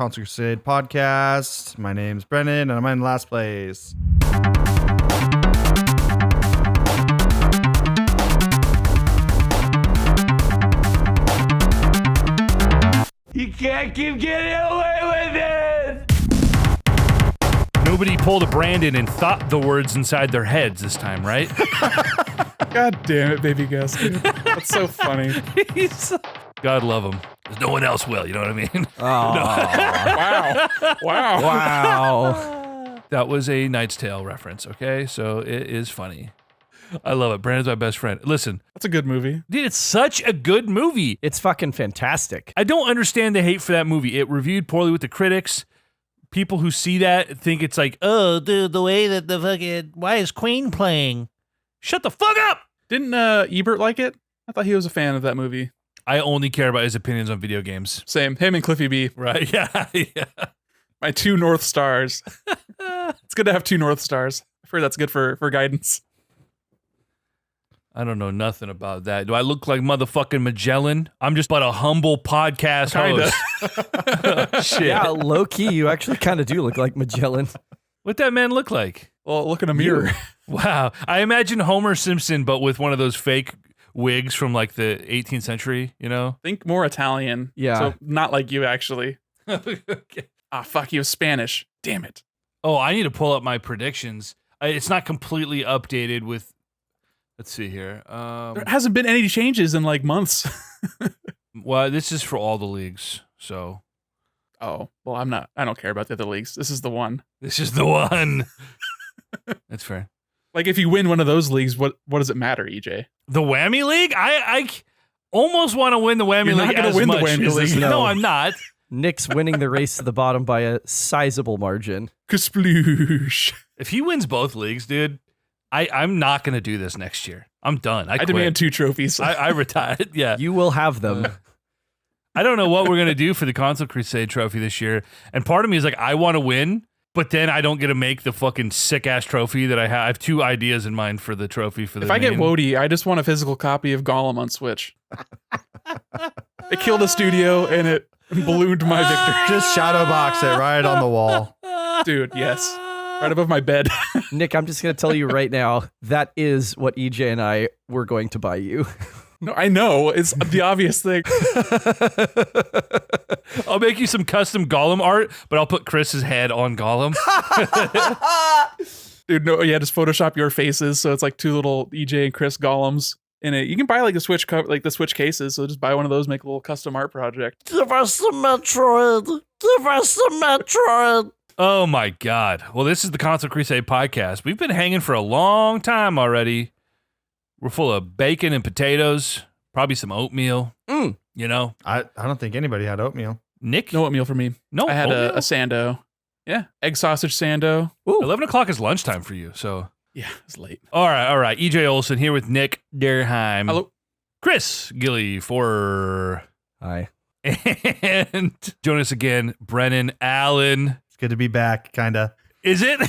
Console Crusade podcast. My name's Brennan, and I'm in last place. You can't keep getting away with it! Nobody pulled a Brandon and thought the words inside their heads this time, right? God damn it, baby Gus, dude. That's so funny. God love him. No one else will, you know what I mean? Wow. Wow. That was a Knight's Tale reference, okay? So it is funny. I love it. Brandon's my best friend. Listen, That's a good movie. dude, it's such a good movie. It's fucking fantastic. I don't understand the hate for that movie. It reviewed poorly with the critics. People who see that think it's like, oh, dude, the way that the fucking, why is Queen playing? Shut the fuck up! Didn't Ebert like it? I thought he was a fan of that movie. I only care about his opinions on video games. Same. Him and Cliffy B. Right? Yeah. My two North Stars. It's good to have two North Stars. I've heard that's good for guidance. I don't know nothing about that. Do I look like motherfucking Magellan? I'm just but a humble podcast Kinda. host. Shit. Yeah, low key, you actually kind of do look like Magellan. What that man look like? Well, look in a mirror. Wow. I imagine Homer Simpson, but with one of those fake wigs from like the 18th century, you know? Think more Italian. Yeah. So not like you, actually. Okay. Ah, fuck, he was Spanish. Damn it. Oh, I need to pull up my predictions. It's not completely updated with, let's see here. There hasn't been any changes in like months. Well, this is for all the leagues, so. Oh, well, I don't care about the other leagues. This is the one. This is the one. That's fair. Like, if you win one of those leagues, what does it matter, EJ? The Whammy League? I almost want to win the Whammy You're not League gonna as win the much Whammy as this- League. No, No. I'm not. Nick's winning the race to the bottom by a sizable margin. Kasploosh. If he wins both leagues, dude, I'm not going to do this next year. I'm done. I quit. demand 2 trophies. I retired. Yeah. You will have them. I don't know what we're going to do for the Console Crusade trophy this year. And part of me is like, I want to win, but then I don't get to make the fucking sick ass trophy that I have. I have 2 ideas in mind for the trophy for the If I get main. Wody, I just want a physical copy of Gollum on Switch. It killed a studio and it ballooned my victory. Just shadow box it right on the wall. Dude, yes. Right above my bed. Nick, I'm just going to tell you right now, that is what EJ and I were going to buy you. No, I know. It's the obvious thing. I'll make you some custom Gollum art, but I'll put Chris's head on Gollum. Dude, no, yeah, just Photoshop your faces. So it's like 2 little EJ and Chris Gollums in it. You can buy like the Switch like the Switch cases. So just buy one of those, make a little custom art project. Give us the Metroid. Give us the Metroid. Oh my God. Well, this is the Console Crusade podcast. We've been hanging for a long time already. We're full of bacon and potatoes, probably some oatmeal. You know, I don't think anybody had oatmeal. Nick? No oatmeal for me. No I had oatmeal? a Sando. Yeah. Egg sausage Sando. 11 o'clock is lunchtime for you, so. Yeah, it's late. All right. EJ Olson here with Nick Derheim. Hello. Chris Gilly for. Hi. And join us again, Brennan Allen. It's good to be back, kind of. Is it?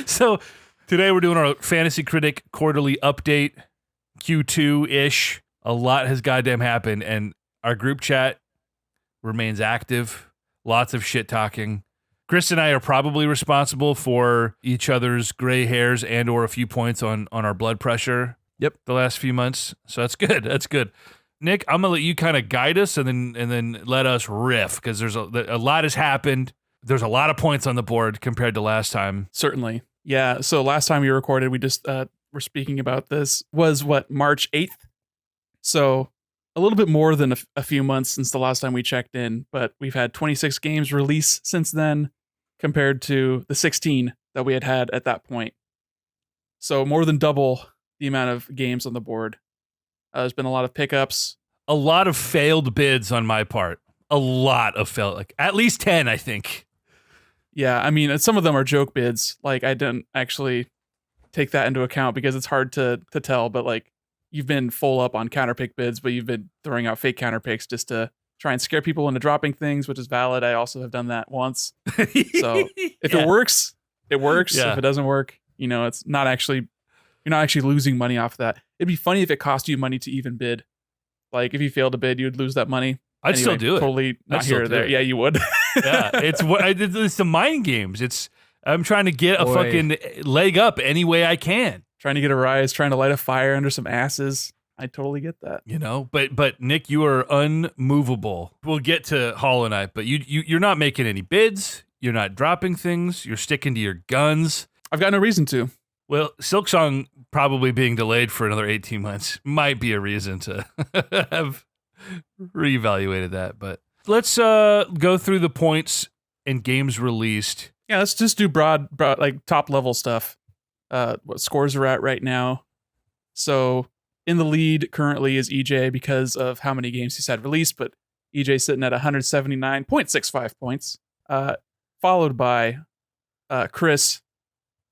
So today we're doing our Fantasy Critic quarterly update, Q2-ish. A lot has goddamn happened, and our group chat remains active. Lots of shit talking. Chris and I are probably responsible for each other's gray hairs and or a few points on our blood pressure. Yep. The last few months. So that's good. That's good. Nick, I'm gonna let you kind of guide us and then let us riff because there's a lot has happened. There's a lot of points on the board compared to last time. Certainly. Yeah. So last time we recorded, we just were speaking about this was March 8th. So a little bit more than a few months since the last time we checked in, but we've had 26 games released since then compared to the 16 that we had at that point. So more than double the amount of games on the board. There's been a lot of pickups. A lot of failed bids on my part. A lot of failed, like at least 10, I think. Yeah, I mean, some of them are joke bids. Like, I didn't actually take that into account because it's hard to tell, but like, you've been full up on counterpick bids, but you've been throwing out fake counterpicks just to try and scare people into dropping things, which is valid. I also have done that once. So if it works, it works. Yeah. If it doesn't work, it's not actually, you're not actually losing money off that. It'd be funny if it cost you money to even bid. Like if you failed to bid, you'd lose that money. I'd still do it. Totally not I'd still here or do there. it. Yeah, you would. Yeah, it's the mind games. I'm trying to get a Boy. fucking leg up any way I can. Trying to get a rise, trying to light a fire under some asses. I totally get that. You know, but Nick, you are unmovable. We'll get to Hollow Knight, but you're not making any bids. You're not dropping things. You're sticking to your guns. I've got no reason to. Well, Silksong probably being delayed for another 18 months might be a reason to have reevaluated that. But let's go through the points and games released. Yeah, let's just do broad like top level stuff. What scores are at right now. So in the lead currently is EJ because of how many games he's had released, but EJ sitting at 179.65 points. Followed by Chris,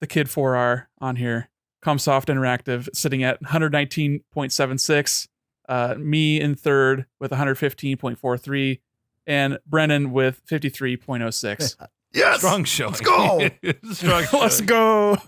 the Kid 4R on here. Comsoft Interactive sitting at 119.76. Me in third with 115.43. And Brennan with 53.06. Yes. Strong showing. Let's go. Strong Let's showing. go.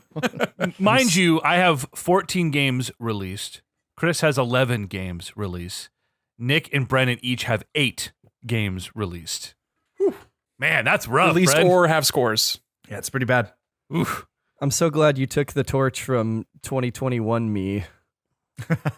Mind you, I have 14 games released. Chris has 11 games released. Nick and Brennan each have 8 games released. Whew. Man, that's rough. Released Bren. or have scores. Yeah, it's pretty bad. Oof. I'm so glad you took the torch from 2021 me,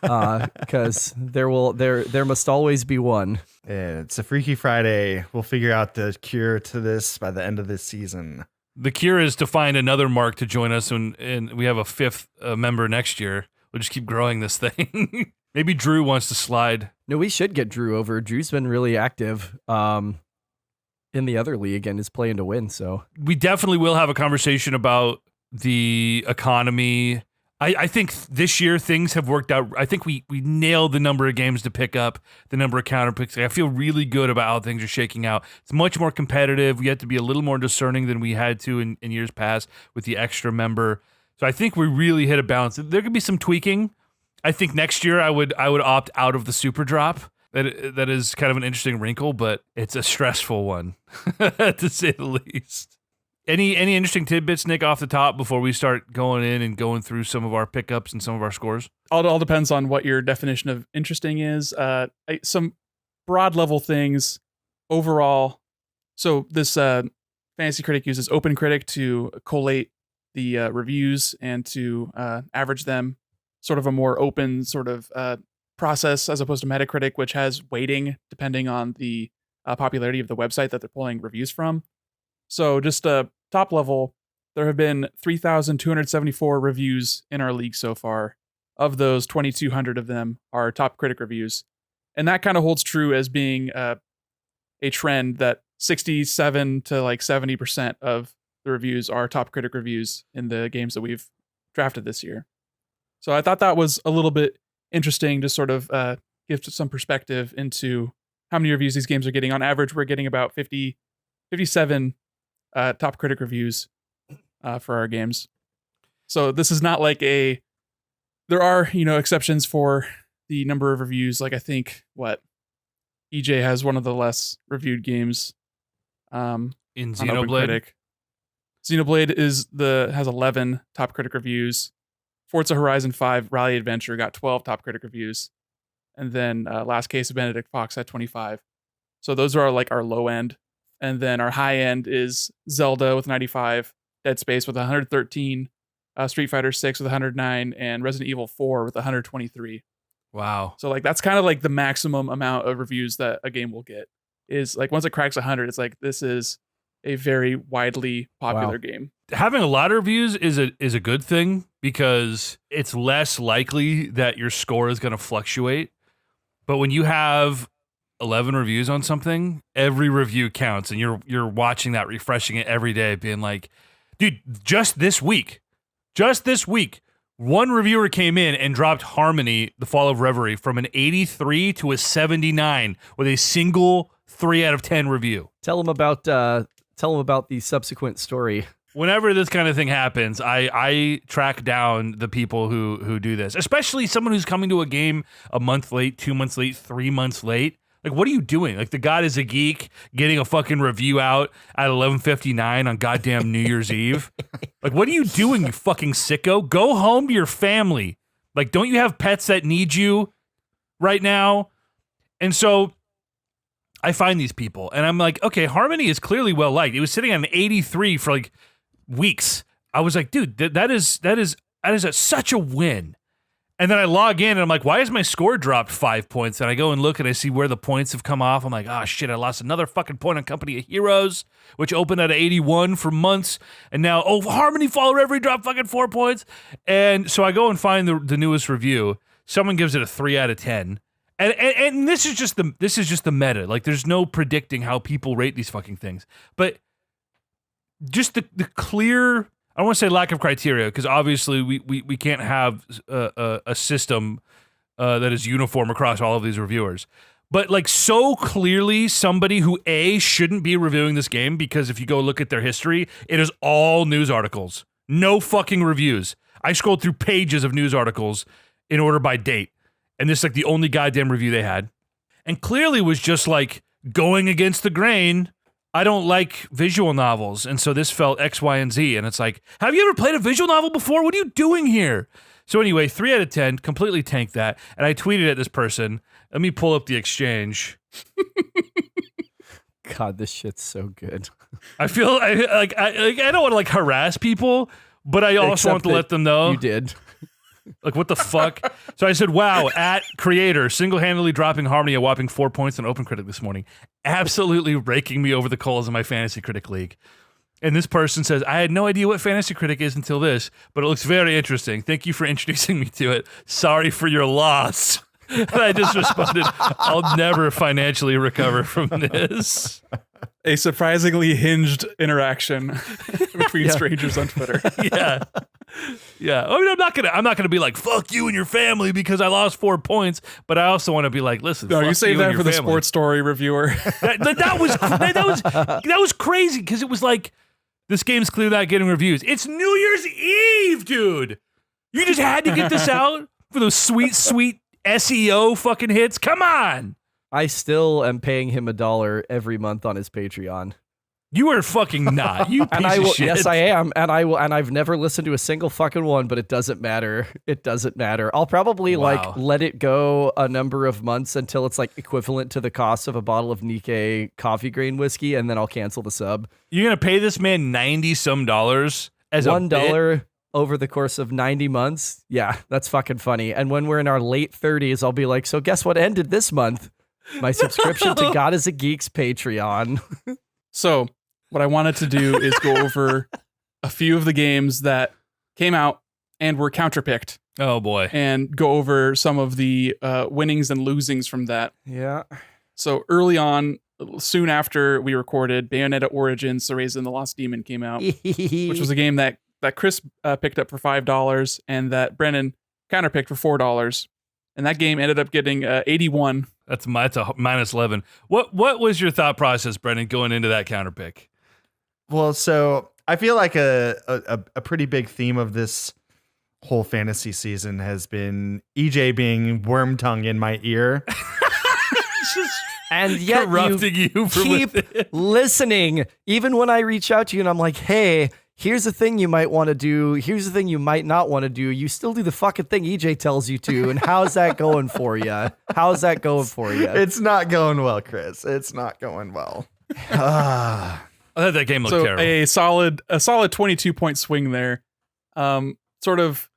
because there must always be one. It's a Freaky Friday. We'll figure out the cure to this by the end of this season. The cure is to find another Mark to join us, and we have a 5th member next year. We'll just keep growing this thing. Maybe Drew wants to slide. No, we should get Drew over. Drew's been really active in the other league and is playing to win. So We definitely will have a conversation about the economy. I think this year things have worked out. I think we nailed the number of games to pick up, the number of counter picks. I feel really good about how things are shaking out. It's much more competitive. We have to be a little more discerning than we had to in years past with the extra member. So I think we really hit a balance. There could be some tweaking. I think next year I would opt out of the super drop. That is kind of an interesting wrinkle, but it's a stressful one to say the least. Any interesting tidbits, Nick, off the top before we start going in and going through some of our pickups and some of our scores? All depends on what your definition of interesting is. Some broad level things overall. So this Fantasy Critic uses Open Critic to collate the reviews and to average them. Sort of a more open sort of process as opposed to Metacritic, which has weighting depending on the popularity of the website that they're pulling reviews from. So just top level, there have been 3,274 reviews in our league so far. Of those, 2,200 of them are top critic reviews. And that kind of holds true as being a trend that 67 to like 70% of the reviews are top critic reviews in the games that we've drafted this year. So I thought that was a little bit interesting to sort of give some perspective into how many reviews these games are getting. On average, we're getting about 57 top critic reviews for our games. So this is not like there are, exceptions for the number of reviews. Like I think EJ has one of the less reviewed games In on Open Xenoblade? Critic. Xenoblade has 11 top critic reviews. Forza Horizon 5 Rally Adventure got 12 top critic reviews. And then Last Case of Benedict Fox had 25. So those are like our low end. And then our high end is Zelda with 95, Dead Space with 113, Street Fighter 6 with 109, and Resident Evil 4 with 123. Wow. So like that's kind of like the maximum amount of reviews that a game will get. Is like once it cracks 100, it's like this is a very widely popular game. Having a lot of reviews is a good thing because it's less likely that your score is going to fluctuate. But when you have 11 reviews on something, every review counts, and you're watching that, refreshing it every day, being like, dude, just this week, one reviewer came in and dropped Harmony, The Fall of Reverie, from an 83 to a 79 with a single 3 out of 10 review. tell them about the subsequent story. Whenever this kind of thing happens, I track down the people who do this, especially someone who's coming to a game a month late, 2 months late, 3 months late. Like, what are you doing? Like, the God is a Geek getting a fucking review out at 11:59 on goddamn New Year's Eve. Like, what are you doing, you fucking sicko? Go home to your family. Like, don't you have pets that need you right now? And so I find these people and I'm like, okay, Harmony is clearly well liked. It was sitting on an 83 for like weeks. I was like, dude, that is such a win. And then I log in and I'm like, why has my score dropped 5 points? And I go and look and I see where the points have come off. I'm like, oh shit, I lost another fucking point on Company of Heroes, which opened at 81 for months. And now, Harmony Fall River dropped fucking 4 points. And so I go and find the newest review. Someone gives it a 3 out of 10. And this is just the meta. Like, there's no predicting how people rate these fucking things. But just the clear, I don't want to say lack of criteria, because obviously we can't have a system that is uniform across all of these reviewers. But like, so clearly somebody who shouldn't be reviewing this game, because if you go look at their history, it is all news articles. No fucking reviews. I scrolled through pages of news articles in order by date. And this is like the only goddamn review they had. And clearly was just like going against the grain. I don't like visual novels. And so this felt X, Y, and Z. And it's like, have you ever played a visual novel before? What are you doing here? So anyway, 3 out of 10, completely tanked that. And I tweeted at this person. Let me pull up the exchange. God, this shit's so good. I feel I don't want to like harass people, but I also Except want to let them know. You did. Like, what the fuck? So I said, wow, at creator, single-handedly dropping Harmony a whopping 4 points on OpenCritic this morning. Absolutely raking me over the coals in my Fantasy Critic League. And this person says, I had no idea what Fantasy Critic is until this, but it looks very interesting. Thank you for introducing me to it. Sorry for your loss. And I just responded, I'll never financially recover from this. A surprisingly hinged interaction between strangers on Twitter. Yeah. Yeah. I mean, I'm not gonna be like, fuck you and your family because I lost 4 points, but I also want to be like, listen, No, fuck you save and that your for the family. Sports Story reviewer. That was crazy because it was like, this game's clearly not getting reviews. It's New Year's Eve, dude. You just had to get this out for those sweet SEO fucking hits. Come on. I still am paying him $1 every month on his Patreon. You are fucking not. You piece And I will, of shit. yes, I am, and I will, and I've never listened to a single fucking one. But it doesn't matter. It doesn't matter. I'll probably like let it go a number of months until it's like equivalent to the cost of a bottle of Nikkei coffee grain whiskey, and then I'll cancel the sub. You're gonna pay this man $90-some as $1 over the course of 90 months. Yeah, that's fucking funny. And when we're in our late 30s, I'll be like, so guess what ended this month? My subscription to God is a Geek's Patreon. So what I wanted to do is go over a few of the games that came out and were counterpicked. Oh boy. And go over some of the winnings and losings from that. Yeah. So early on, soon after we recorded, Bayonetta Origins, The Rise of the Lost Demon came out, which was a game that Chris picked up for $5 and that Brennan counterpicked for $4. And that game ended up getting 81. That's a minus 11. What was your thought process, Brendan, going into that counterpick? Well, so I feel like a pretty big theme of this whole fantasy season has been EJ being worm tongue in my ear. And yet corrupting you from keep within. listening, even when I reach out to you and I'm like, hey, here's the thing you might want to do. Here's the thing you might not want to do. You still do the fucking thing EJ tells you to. And how's that going for you? How's that going for you? It's not going well, Chris. It's not going well. I thought that game looked So terrible. a solid 22-point swing there. Sort of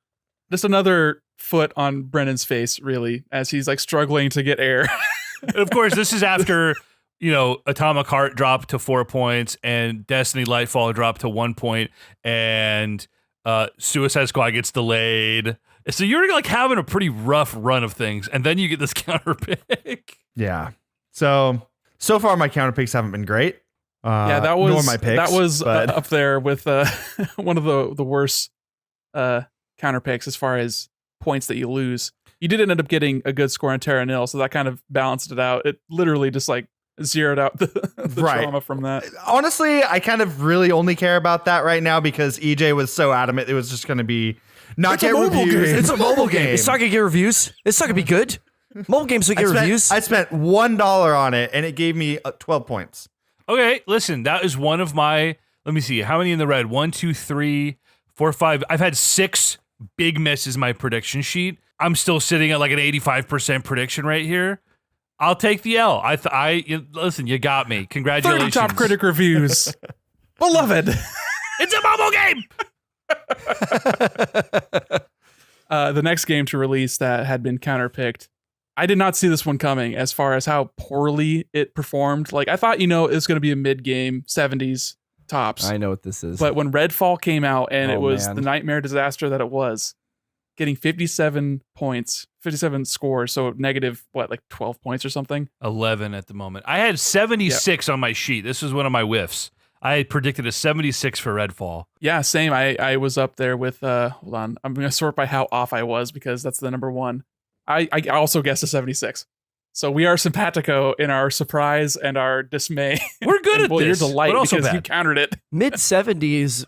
just another foot on Brennan's face, really, as he's like struggling to get air. Of course, this is after, Atomic Heart dropped to 4 points and Destiny Lightfall dropped to 1 point and Suicide Squad gets delayed. So you're like having a pretty rough run of things, and then you get this counterpick. Yeah. So far my counter picks haven't been great. Yeah, nor my picks, but up there with one of the worst counter picks as far as points that you lose. You did end up getting a good score on Terra Nil, so that kind of balanced it out. It literally just like zeroed out the Right. trauma from that. honestly, I kind of really only care about that right now because EJ was so adamant it was just going to be not get reviews. It's a mobile game. It's not gonna get reviews. It's not gonna be good. Mobile games don't get reviews. I spent $1 on it and it gave me 12 points. Okay, listen, that is one of my, let me see, how many in the red? 1, 2, 3, 4, 5. I've had 6 big misses in my prediction sheet. I'm still sitting at like an 85% prediction rate here. I'll take the L. Listen, you got me. Congratulations. 30 top critic reviews. Beloved. It's a mobile game. The next game to release that had been counterpicked, I did not see this one coming as far as how poorly it performed. Like, I thought, it was going to be a mid-game 70s tops. I know what this is. But when Redfall came out and it was man. the nightmare disaster that it was, getting 57 points, 57 scores, so negative, 12 points or something? 11 at the moment. I had 76 on my sheet. This was one of my whiffs. I had predicted a 76 for Redfall. Yeah, same. I was up there with, hold on. I'm going to sort by how off I was because that's the number one. I also guessed a 76. So we are simpatico in our surprise and our dismay. We're good at this. Your delight but also because bad. you countered it. Mid 70s.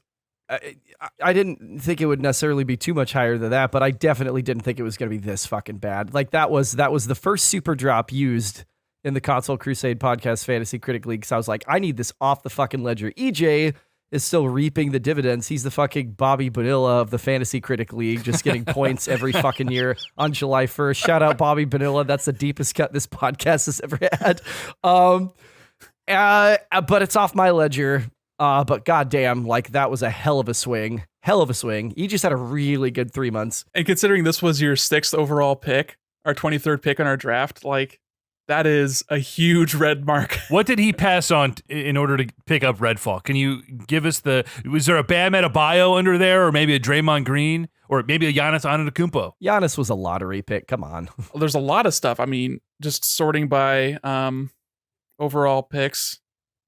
I didn't think it would necessarily be too much higher than that, but I definitely didn't think it was going to be this fucking bad. Like that was the first super drop used in the Console Crusade podcast Fantasy Critic League. So I was like, I need this off the fucking ledger. EJ is still reaping the dividends. He's the fucking Bobby Bonilla of the Fantasy Critic League, just getting points every fucking year on July 1st. Shout out Bobby Bonilla. That's the deepest cut this podcast has ever had. But it's off my ledger. But goddamn, like that was a hell of a swing. He just had a really good 3 months. And considering this was your 6th overall pick, our 23rd pick on our draft, like that is a huge red mark. What did he pass on in order to pick up Redfall? Can you give us was there a Bam Adebayo under there, or maybe a Draymond Green, or maybe a Giannis Antetokounmpo? Giannis was a lottery pick. Come on. There's a lot of stuff. I mean, just sorting by overall picks.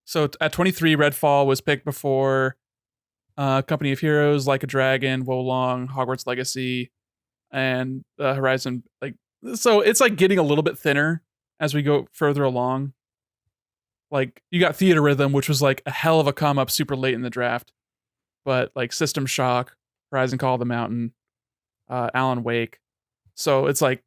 So at 23, Redfall was picked before Company of Heroes, Like a Dragon, Wolong, Hogwarts Legacy, and Horizon. So it's like getting a little bit thinner as we go further along. Like you got Theater Rhythm, which was like a hell of a come up super late in the draft, but like System Shock, Horizon Call of the Mountain, Alan Wake. So it's like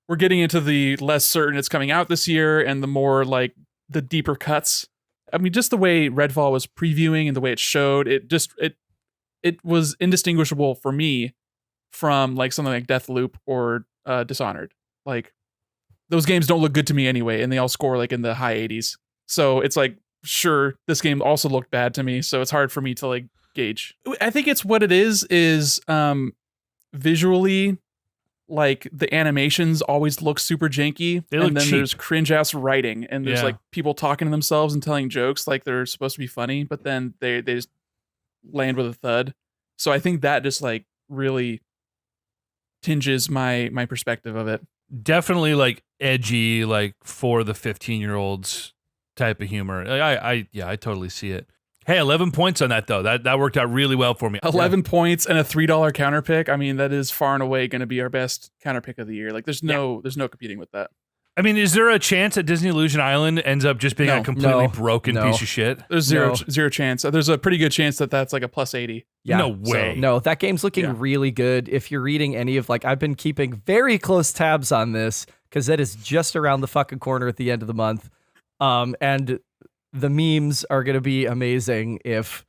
we're getting into the less certain it's coming out this year and the more like the deeper cuts. I mean, just the way Redfall was previewing and the way it showed, it was indistinguishable for me from like something like Deathloop or Dishonored. Like those games don't look good to me anyway, and they all score like in the high 80s. So it's like, sure, this game also looked bad to me, so it's hard for me to like gauge. I think it's what it is visually, like the animations always look super janky. They look and then cheap. there's cringe ass writing, and there's like people talking to themselves and telling jokes like they're supposed to be funny, but then they just land with a thud. So I think that just like really tinges my perspective of it. Definitely like edgy, like for the 15-year-olds type of humor. I totally see it. Hey, 11 points on that though. That worked out really well for me. 11 points and a $3 counter pick. I mean, that is far and away going to be our best counter pick of the year. Like there's no competing with that. I mean, is there a chance that Disney Illusion Island ends up just being a completely broken piece of shit? There's zero chance. There's a pretty good chance that that's like a plus 80. Yeah. No way. No, that game's looking really good. If you're reading any of I've been keeping very close tabs on this because that is just around the fucking corner at the end of the month. And the memes are going to be amazing if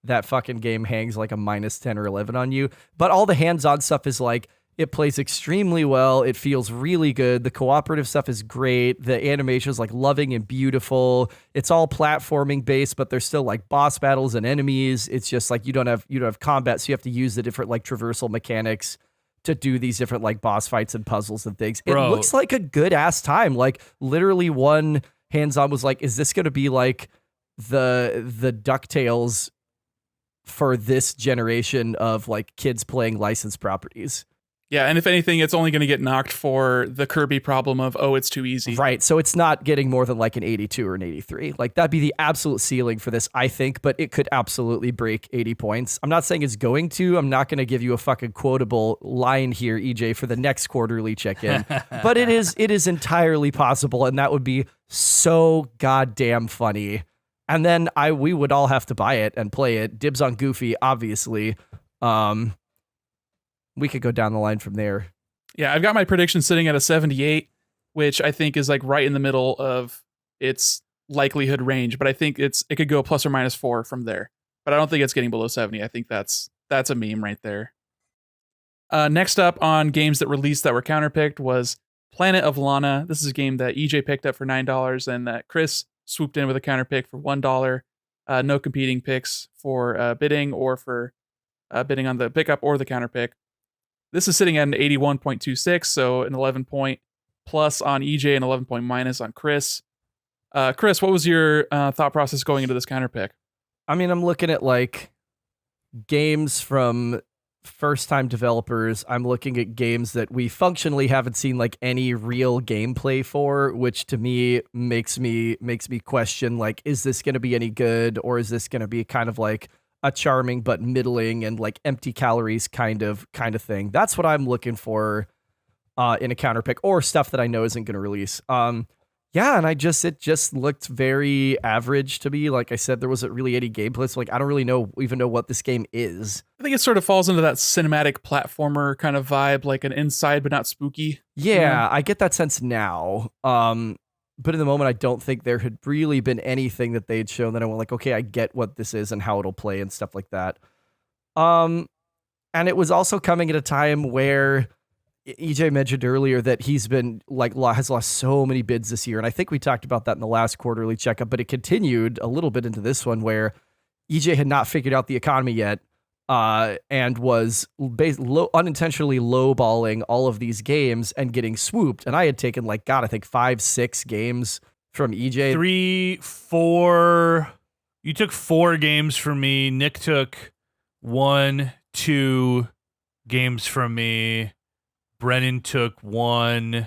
that fucking game hangs like a minus 10 or 11 on you. But all the hands-on stuff is like, it plays extremely well. It feels really good. The cooperative stuff is great. The animation is like loving and beautiful. It's all platforming based, but there's still like boss battles and enemies. It's just like you don't have combat, so you have to use the different like traversal mechanics to do these different like boss fights and puzzles and things. It looks like a good ass time. Like literally one hands-on was like, is this going to be like the DuckTales for this generation of like kids playing licensed properties? Yeah, and if anything, it's only going to get knocked for the Kirby problem of, it's too easy. Right, so it's not getting more than like an 82 or an 83. Like that'd be the absolute ceiling for this, I think, but it could absolutely break 80 points. I'm not saying it's going to. I'm not going to give you a fucking quotable line here, EJ, for the next quarterly check-in. But it is entirely possible, and that would be so goddamn funny. And then we would all have to buy it and play it. Dibs on Goofy, obviously. We could go down the line from there. Yeah, I've got my prediction sitting at a 78, which I think is like right in the middle of its likelihood range. But I think it could go plus or minus 4 from there. But I don't think it's getting below 70. I think that's a meme right there. Next up on games that released that were counterpicked was Planet of Lana. This is a game that EJ picked up for $9 and that Chris swooped in with a counter pick for $1. No competing picks for bidding or for bidding on the pickup or the counter pick. This is sitting at an 81.26, so an 11-point plus on EJ and 11-point minus on Chris. Chris, what was your thought process going into this counter pick? I mean, I'm looking at like games from first-time developers. I'm looking at games that we functionally haven't seen like any real gameplay for, which to me makes me question like, is this going to be any good, or is this going to be kind of like a charming but middling and like empty calories kind of thing? That's what I'm looking for in a counter pick, or stuff that I know isn't going to release. Yeah, and it just looked very average to me. Like I said, there wasn't really any gameplay, so like I don't really even know what this game is. I think it sort of falls into that cinematic platformer kind of vibe, like an inside but not spooky. Yeah, I get that sense now. But in the moment, I don't think there had really been anything that they had shown that I went like, okay, I get what this is and how it'll play and stuff like that. And it was also coming at a time where EJ mentioned earlier that he's been like has lost so many bids this year, and I think we talked about that in the last quarterly checkup. But it continued a little bit into this one where EJ had not figured out the economy yet, and was unintentionally lowballing all of these games and getting swooped. And I had taken I think 5-6 games from EJ. 3, 4. You took 4 games from me. Nick took 1, 2 games from me. Brennan took 1.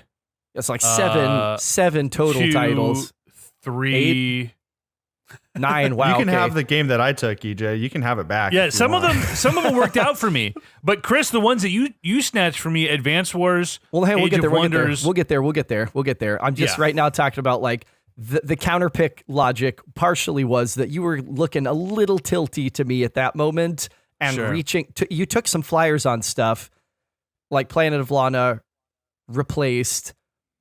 It's like seven total 2, titles. 3, 8, 9. Wow. You can have the game that I took, EJ. You can have it back. Yeah, some of them worked out for me. But Chris, the ones that you snatched for me, Advance Wars, well, hey, we'll Age get there. of Wonders. We'll get there. I'm just right now talking about like the counter pick logic. Partially was that you were looking a little tilty to me at that moment and you took some flyers on stuff like Planet of Lana, replaced,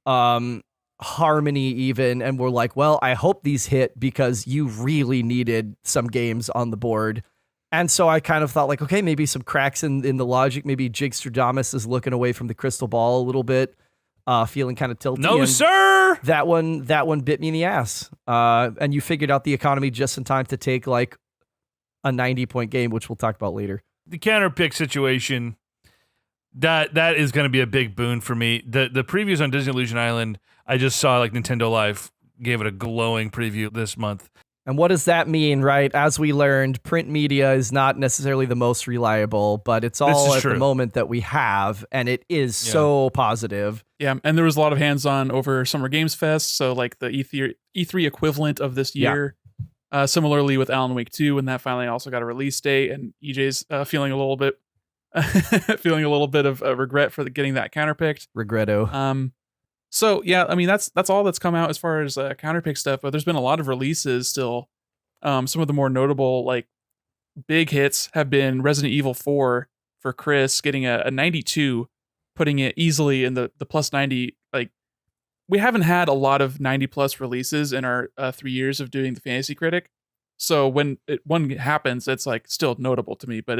Harmony even, and we're like, well, I hope these hit because you really needed some games on the board. And so I kind of thought like, okay, maybe some cracks in the logic. Maybe Jigstradamus is looking away from the crystal ball a little bit, feeling kind of tilty. No, sir! That one bit me in the ass. And you figured out the economy just in time to take like a 90-point game, which we'll talk about later. The counter pick situation, that is going to be a big boon for me. The previews on Disney Illusion Island, I just saw like Nintendo Live gave it a glowing preview this month. And what does that mean, right? As we learned, print media is not necessarily the most reliable, but it's all at the moment that we have, and it is so positive. Yeah, and there was a lot of hands-on over Summer Games Fest, so like the E3 equivalent of this year. Yeah. Similarly with Alan Wake 2, when that finally also got a release date, and EJ's feeling a little bit of regret for getting that counterpicked. Regretto. So yeah, I mean that's all that's come out as far as counterpick stuff, but there's been a lot of releases still. Some of the more notable like big hits have been Resident Evil 4 for Chris getting a 92, putting it easily in the plus 90. Like we haven't had a lot of 90 plus releases in our 3 years of doing the Fantasy Critic. So when one happens, it's like still notable to me, but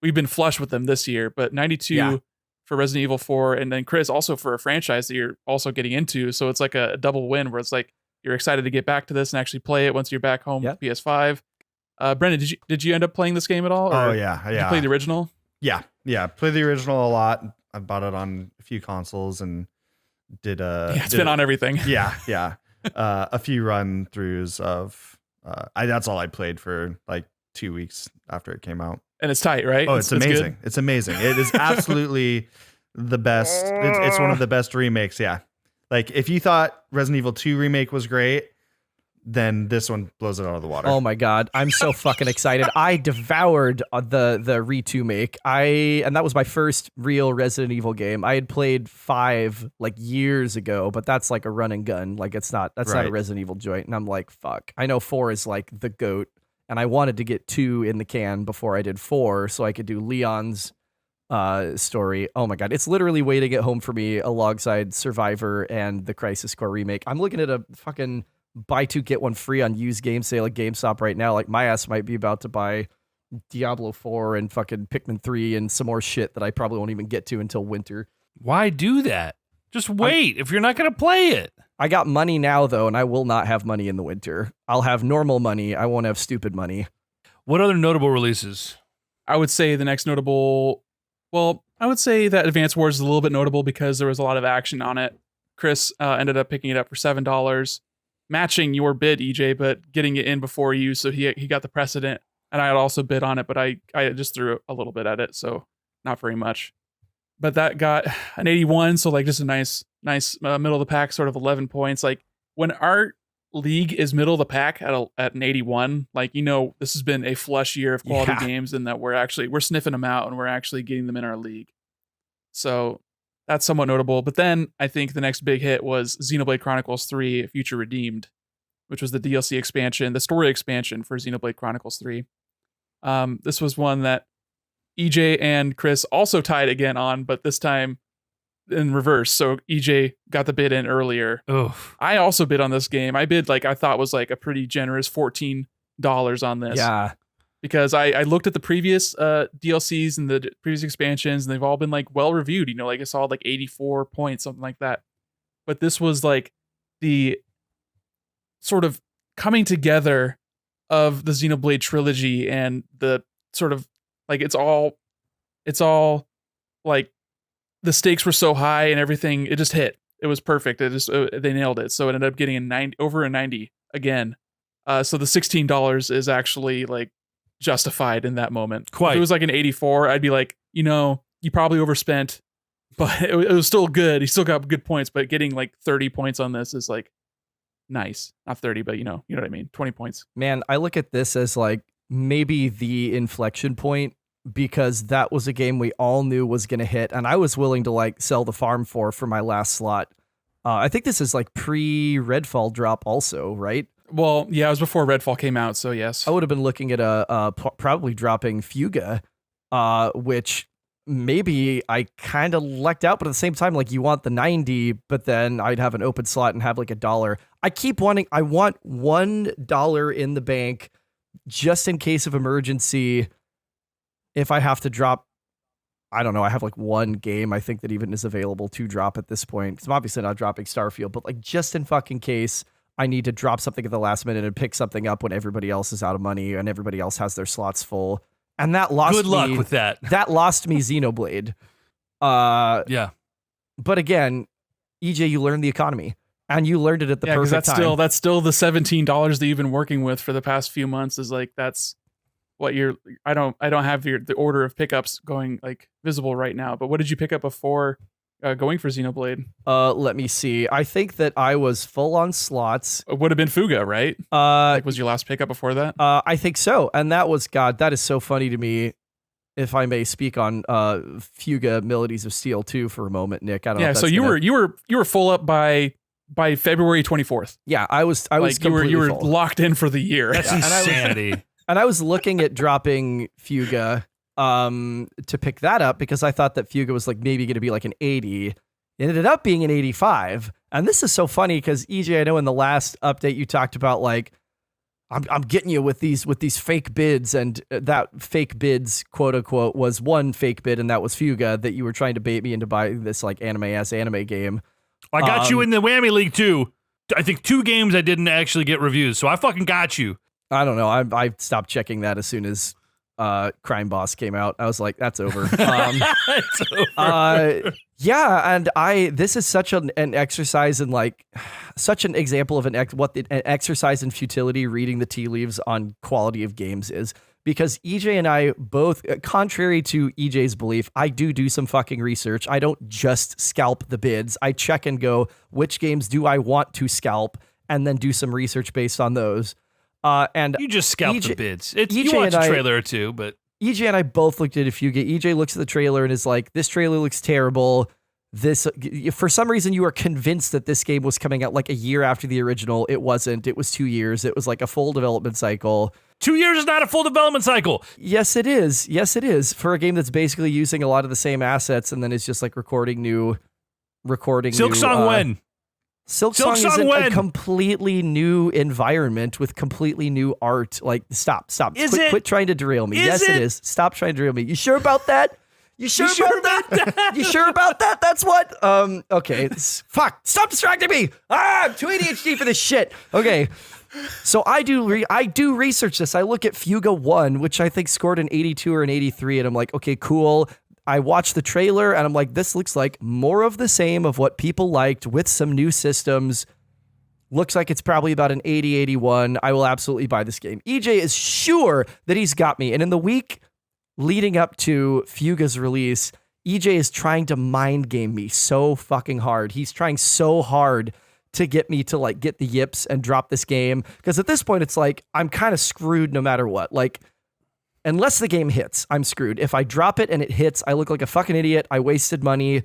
we've been flush with them this year, but 92 for Resident Evil 4, and then Chris also for a franchise that you're also getting into. So it's like a double win where it's like you're excited to get back to this and actually play it once you're back home with PS5. Brendan, did you end up playing this game at all? Oh yeah. Did you play the original? Yeah. Play the original a lot. I bought it on a few consoles and did it's been on everything. Yeah. A few run throughs of that's all I played for like 2 weeks after it came out. And it's tight, right? Oh, it's amazing. It's amazing. It is absolutely the best. It's one of the best remakes. Yeah. Like if you thought Resident Evil 2 remake was great, then this one blows it out of the water. Oh my God. I'm so fucking excited. I devoured the remake. And that was my first real Resident Evil game. I had played 5 like years ago, but that's like a run and gun. Like that's not a Resident Evil joint. And I'm like, fuck. I know 4 is like the GOAT. And I wanted to get 2 in the can before I did 4 so I could do Leon's story. Oh my God. It's literally waiting at home for me alongside Survivor and the Crisis Core remake. I'm looking at a fucking buy 2, get 1 free on used game sale at GameStop right now. Like my ass might be about to buy Diablo 4 and fucking Pikmin 3 and some more shit that I probably won't even get to until winter. Why do that? Just wait if you're not going to play it. I got money now, though, and I will not have money in the winter. I'll have normal money. I won't have stupid money. What other notable releases? I would say the next notable, well, I would say that Advance Wars is a little bit notable because there was a lot of action on it. Chris ended up picking it up for $7, matching your bid, EJ, but getting it in before you, so he got the precedent. And I had also bid on it, but I just threw a little bit at it, so not very much. But that got an 81, so like just a nice middle of the pack, sort of 11 points. Like when our league is middle of the pack at an 81, like, you know, this has been a flush year of quality games, and that we're sniffing them out and we're actually getting them in our league. So that's somewhat notable. But then I think the next big hit was Xenoblade Chronicles 3 Future Redeemed, which was the DLC expansion, the story expansion for Xenoblade Chronicles 3. This was one that EJ and Chris also tied again on, but this time in reverse. So EJ got the bid in earlier. Oof. I also bid on this game. I bid I thought was like a pretty generous $14 on this. Yeah. Because I looked at the previous DLCs and the previous expansions, and they've all been like well reviewed. You know, like I saw like 84 points, something like that. But this was like the sort of coming together of the Xenoblade trilogy, and the sort of like it's all like the stakes were so high and everything. It just hit. It was perfect. They nailed it. So it ended up getting over a 90 again. So the $16 is actually like justified in that moment. Quite. If it was like an 84, I'd be like, you know, you probably overspent, but it was still good. He still got good points, but getting like 30 points on this is like nice. Not 30, but you know what I mean? 20 points. Man, I look at this as like maybe the inflection point, because that was a game we all knew was going to hit, and I was willing to like sell the farm for my last slot. I think this is like pre-Redfall drop also, right? Well, yeah, it was before Redfall came out, so yes. I would have been looking at probably dropping Fuga, which maybe I kind of lucked out, but at the same time, like, you want the 90, but then I'd have an open slot and have like $1. I want $1 in the bank just in case of emergency. If I have to drop, I don't know, I have like one game I think that even is available to drop at this point, because I'm obviously not dropping Starfield, but like just in fucking case I need to drop something at the last minute and pick something up when everybody else is out of money and everybody else has their slots full. And that lost me. Good luck with that. That lost me Xenoblade. Yeah. But again, EJ, you learned the economy, and you learned it at the perfect time. That's still the $17 that you've been working with for the past few months. Is like, that's what I don't have the order of pickups going like visible right now. But what did you pick up before going for Xenoblade? Let me see. I think that I was full on slots. It would have been Fuga, right? Was your last pickup before that? I think so. And that was, God, that is so funny to me. If I may speak on Fuga Melodies of Steel 2 for a moment, Nick. I don't know. Yeah, if so you were full up by February 24th. Yeah, I was like completely you were full. locked in for the year. That's insanity. And I was looking at dropping Fuga to pick that up because I thought that Fuga was like maybe going to be like an 80. It ended up being an 85. And this is so funny because EJ, I know in the last update you talked about like, I'm getting you with these fake bids, and that fake bids, quote unquote, was one fake bid, and that was Fuga, that you were trying to bait me into buying this like anime game. I got you in the Whammy League too. I think 2 games I didn't actually get reviews, so I fucking got you. I don't know. I stopped checking that as soon as Crime Boss came out. I was like, that's over. It's over. Yeah, and this is such an exercise in like such an example of an exercise in futility reading the tea leaves on quality of games is, because EJ and I both, contrary to EJ's belief, I do some fucking research. I don't just scalp the bids. I check and go, which games do I want to scalp, and then do some research based on those. And you just scalp the bids. You EJ watch a trailer or two, but EJ and I both looked at a few games. EJ looks at the trailer and is like, this trailer looks terrible. This, for some reason, you are convinced that this game was coming out like a year after the original. It wasn't. It was 2 years. It was like a full development cycle. 2 years is not a full development cycle. Yes, it is. Yes, it is. For a game that's basically using a lot of the same assets and then it's just like recording new. Silksong when? Silksong is a completely new environment with completely new art. Like, stop. Quit trying to derail me. Yes, it is. Stop trying to derail me. You sure about that? You sure about that? You sure about that? That's what? Okay. Fuck. Stop distracting me. I'm too ADHD for this shit. Okay. So I do research this. I look at Fuga 1, which I think scored an 82 or an 83, and I'm like, okay, cool. I watched the trailer, and I'm like, this looks like more of the same of what people liked with some new systems. Looks like it's probably about an 80, 81. I will absolutely buy this game. EJ is sure that he's got me. And in the week leading up to Fuga's release, EJ is trying to mind game me so fucking hard. He's trying so hard to get me to like get the yips and drop this game. Because at this point, it's like, I'm kind of screwed no matter what. Like, unless the game hits, I'm screwed. If I drop it and it hits, I look like a fucking idiot. I wasted money.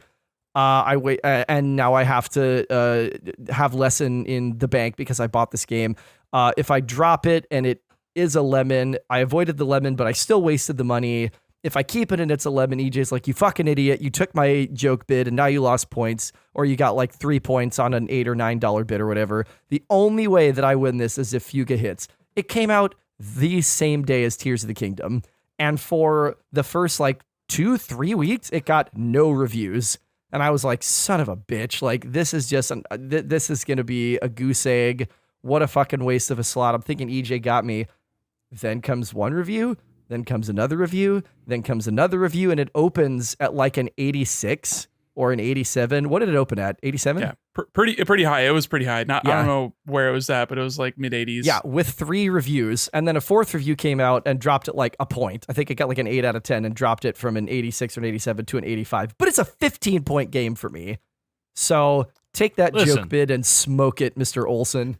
And now I have to have less in the bank because I bought this game. If I drop it and it is a lemon, I avoided the lemon, but I still wasted the money. If I keep it and it's a lemon, EJ's like, you fucking idiot. You took my joke bid and now you lost points, or you got like 3 points on an $8 or $9 bid or whatever. The only way that I win this is if Fuga hits. It came out the same day as Tears of the Kingdom. And for the first like 2-3 weeks, it got no reviews. And I was like, son of a bitch. Like, this is just, this is going to be a goose egg. What a fucking waste of a slot. I'm thinking EJ got me. Then comes one review. Then comes another review. Then comes another review. And it opens at like an 86 or an 87. What did it open at? 87? Yeah, pretty high. It was pretty high. I don't know where it was at, but it was like mid 80s. Yeah, with 3 reviews. And then a 4th review came out and dropped it like a point. I think it got like an 8 out of 10 and dropped it from an 86 or an 87 to an 85. But it's a 15-point game for me. So take that joke bid and smoke it, Mr. Olson.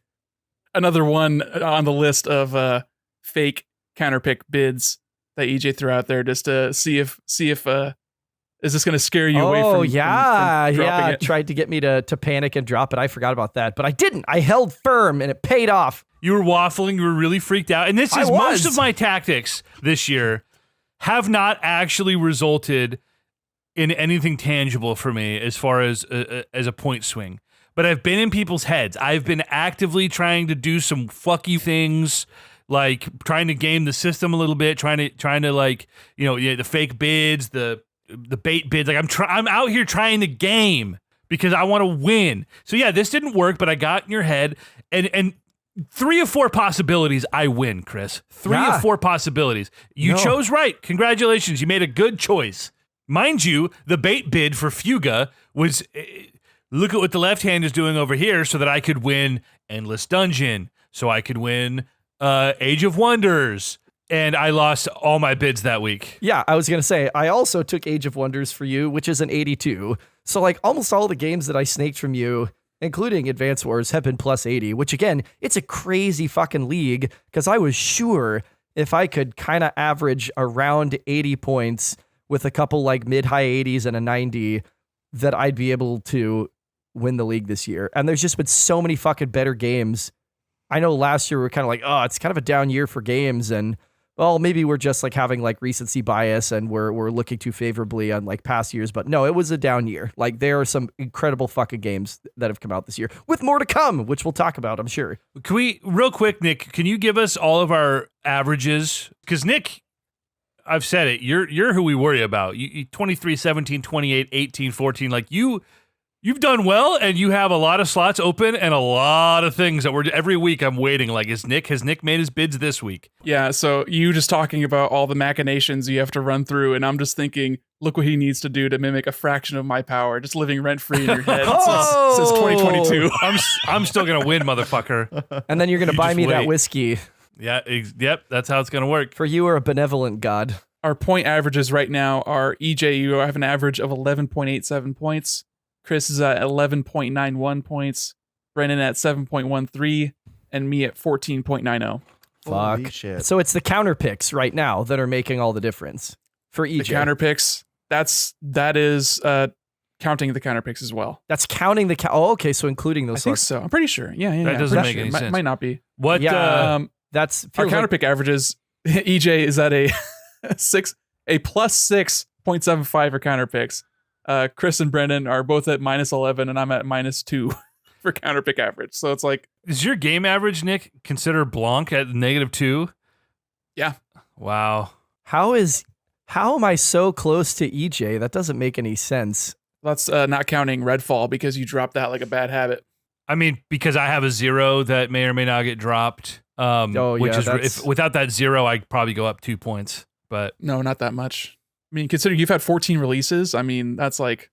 Another one on the list of fake counterpick bids that EJ threw out there just to see if is this going to scare you away from dropping it? Tried to get me to panic and drop it. I forgot about that, but I didn't. I held firm and it paid off. You were waffling. You were really freaked out. And this is most of my tactics this year have not actually resulted in anything tangible for me as far as a point swing. But I've been in people's heads. I've been actively trying to do some fucky things, like trying to game the system a little bit, trying to like, the fake bids, the bait bids. Like I'm out here trying to game because I want to win. So yeah, this didn't work, but I got in your head, and 3 of 4 possibilities I win, Chris. 3 of 4 possibilities. You chose right. Congratulations. You made a good choice. Mind you, the bait bid for Fuga was look at what the left hand is doing over here so that I could win Endless Dungeon, so I could win Age of Wonders. And I lost all my bids that week. Yeah, I was going to say, I also took Age of Wonders for you, which is an 82. So like almost all the games that I snaked from you, including Advance Wars, have been plus 80, which again, it's a crazy fucking league because I was sure if I could kind of average around 80 points with a couple like mid-high 80s and a 90, that I'd be able to win the league this year. And there's just been so many fucking better games. I know last year we were kind of like, oh, it's kind of a down year for games, and well, maybe we're just like having like recency bias and we're looking too favorably on like past years, but no, it was a down year. Like there are some incredible fucking games that have come out this year with more to come, which we'll talk about, I'm sure. Can we, real quick, Nick, can you give us all of our averages? Because Nick, I've said it, you're who we worry about. You 23, 17, 28, 18, 14, like You've done well, and you have a lot of slots open and a lot of things that every week I'm waiting. Like, has Nick made his bids this week? Yeah, so you just talking about all the machinations you have to run through, and I'm just thinking, look what he needs to do to mimic a fraction of my power, just living rent-free in your head since 2022. I'm still going to win, motherfucker. And then you're going to buy me that whiskey. Yeah, yep, that's how it's going to work. For you are a benevolent god. Our point averages right now are EJ, you have an average of 11.87 points. Chris is at 11.91 points, Brennan at 7.13, and me at 14.90. Holy Fuck. shit. So it's the counter picks right now that are making all the difference for EJ. The counter picks, that is counting the counter picks as well. That's counting the oh, okay, so including those. I think so. I'm pretty sure. Yeah. That doesn't make sure. any sense. Might not be. What? Yeah, that's our counter pick averages. EJ is at a plus 6.75 for counter picks. Chris and Brendan are both at minus 11, and I'm at minus 2 for counter pick average. So it's like, is your game average, Nick, consider Blanc at -2? Yeah. Wow. How is How am I so close to EJ? That doesn't make any sense. That's not counting Redfall because you dropped that like a bad habit. I mean, because I have a 0 that may or may not get dropped. Which is if without that 0, I'd probably go up 2 points. But no, not that much. I mean, considering you've had 14 releases, I mean, that's like.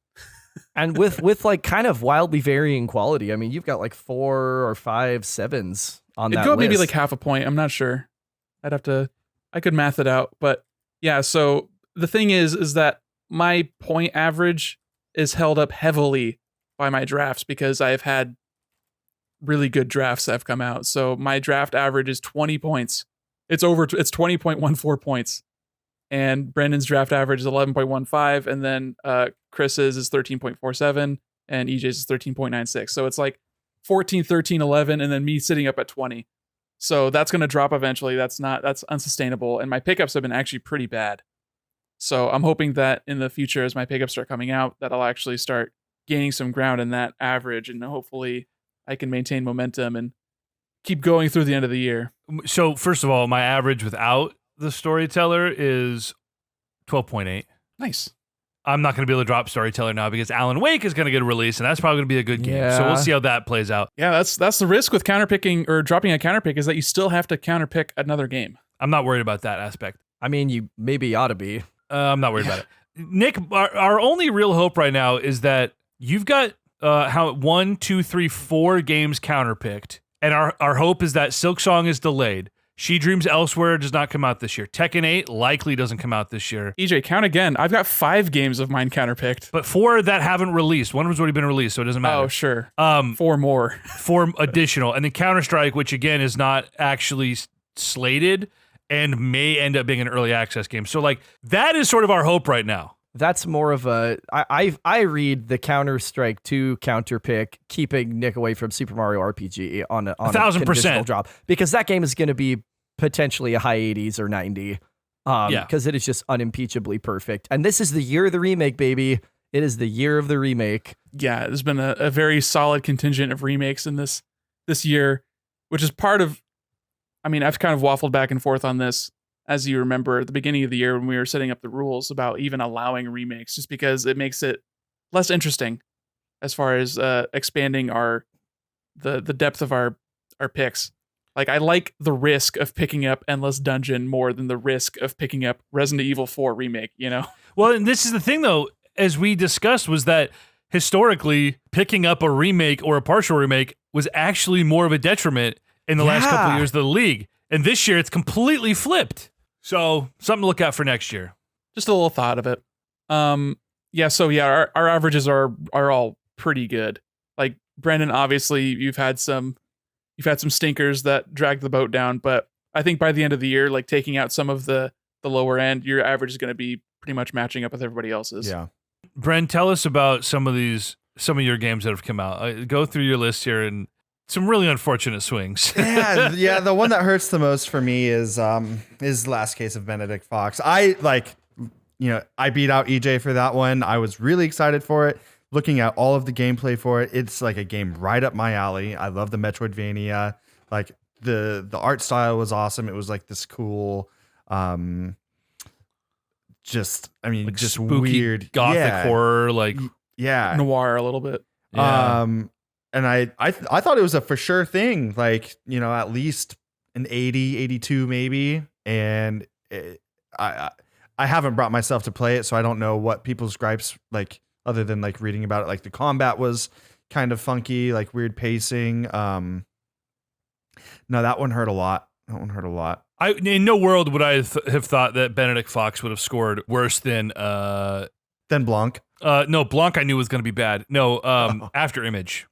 And with like kind of wildly varying quality. I mean, you've got like 4 or 5 7s on that It'd go list. maybe like half a point. I'm not sure. I could math it out. But yeah, so the thing is that my point average is held up heavily by my drafts because I've had really good drafts that have come out. So my draft average is 20 points. It's 20.14 points. And Brendan's draft average is 11.15. And then Chris's is 13.47. And EJ's is 13.96. So it's like 14, 13, 11. And then me sitting up at 20. So that's going to drop eventually. That's unsustainable. And my pickups have been actually pretty bad. So I'm hoping that in the future, as my pickups start coming out, that I'll actually start gaining some ground in that average. And hopefully I can maintain momentum and keep going through the end of the year. So first of all, my average without the Storyteller is 12.8. Nice. I'm not going to be able to drop Storyteller now because Alan Wake is going to get a release, and that's probably going to be a good game. Yeah. So we'll see how that plays out. Yeah, that's the risk with counterpicking or dropping a counterpick is that you still have to counterpick another game. I'm not worried about that aspect. I mean, you maybe ought to be. I'm not worried about it. Nick, our only real hope right now is that you've got 1, 2, 3, 4 games counterpicked, and our hope is that Silksong is delayed. She Dreams Elsewhere does not come out this year. Tekken 8 likely doesn't come out this year. EJ, count again. I've got 5 games of mine counterpicked. But 4 that haven't released. One was already been released, so it doesn't matter. Oh, sure. 4 more. 4 additional. And then Counter-Strike, which again is not actually slated and may end up being an early access game. So like that is sort of our hope right now. That's more of a I read the Counter-Strike 2 counterpick keeping Nick away from Super Mario RPG on a 1,000% drop because that game is going to be potentially a high 80s or 90 because it is just unimpeachably perfect. And this is the year of the remake, baby. It is the year of the remake. Yeah, there's been a very solid contingent of remakes in this year, which is part of, I mean, I've kind of waffled back and forth on this, as you remember, at the beginning of the year when we were setting up the rules about even allowing remakes, just because it makes it less interesting as far as expanding the depth of our picks. Like, I like the risk of picking up Endless Dungeon more than the risk of picking up Resident Evil 4 remake, you know? Well, and this is the thing, though, as we discussed, was that historically picking up a remake or a partial remake was actually more of a detriment in the last couple of years of the league. And this year, it's completely flipped. So, something to look out for next year. Just a little thought of it. Our averages are all pretty good. Like, Brendan, obviously, you've had some stinkers that dragged the boat down, but I think by the end of the year, like taking out some of the lower end, your average is going to be pretty much matching up with everybody else's. Yeah. Bren, tell us about some of your games that have come out. Go through your list here and some really unfortunate swings. yeah. The one that hurts the most for me is Last Case of Benedict Fox. I beat out EJ for that one. I was really excited for it. Looking at all of the gameplay for it, it's like a game right up my alley. I love the Metroidvania. Like the art style was awesome. It was like this cool, just spooky, weird gothic horror, like noir a little bit. Yeah. And I thought it was a for sure thing, like, at least an 80, 82 maybe. And I haven't brought myself to play it, so I don't know what people's gripes like. Other than like reading about it, like the combat was kind of funky, like weird pacing. No, that one hurt a lot. In no world would I have thought that Benedict Fox would have scored worse than Blanc. No, Blanc I knew was going to be bad. No, After Image.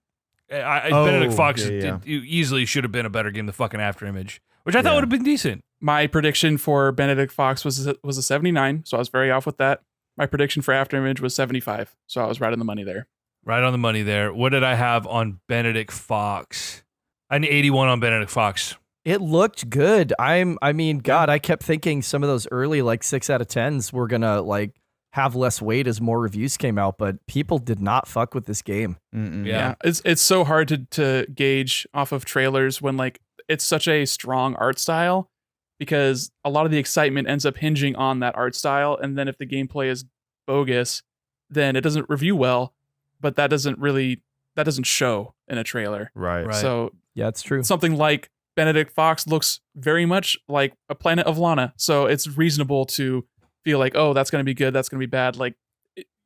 Benedict Fox easily should have been a better game than fucking After Image, which I thought would have been decent. My prediction for Benedict Fox was a 79, so I was very off with that. My prediction for After Image was 75, so I was right on the money there. Right on the money there. What did I have on Benedict Fox? I had an 81 on Benedict Fox. It looked good. I kept thinking some of those early like 6 out of 10s were gonna like have less weight as more reviews came out, but people did not fuck with this game. Yeah, it's so hard to gauge off of trailers when like it's such a strong art style, because a lot of the excitement ends up hinging on that art style. And then if the gameplay is bogus, then it doesn't review well, but that doesn't show in a trailer. Right. So Yeah, it's true. something like Benedict Fox looks very much like a Planet of Lana. So it's reasonable to feel like, oh, that's going to be good, that's going to be bad. Like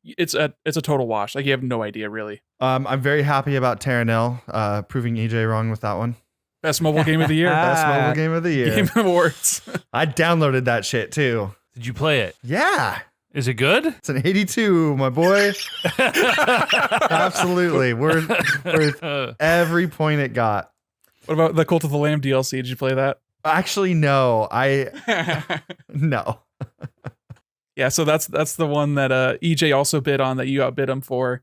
it's a total wash. Like you have no idea really. I'm very happy about Terranil proving EJ wrong with that one. Best mobile game of the year. Best mobile game of the year. Game Awards. I downloaded that shit too. Did you play it? Yeah. Is it good? It's an 82, my boy. Absolutely. Worth every point it got. What about the Cult of the Lamb DLC? Did you play that? Actually, no. No. Yeah, so that's the one that EJ also bid on that you outbid him for.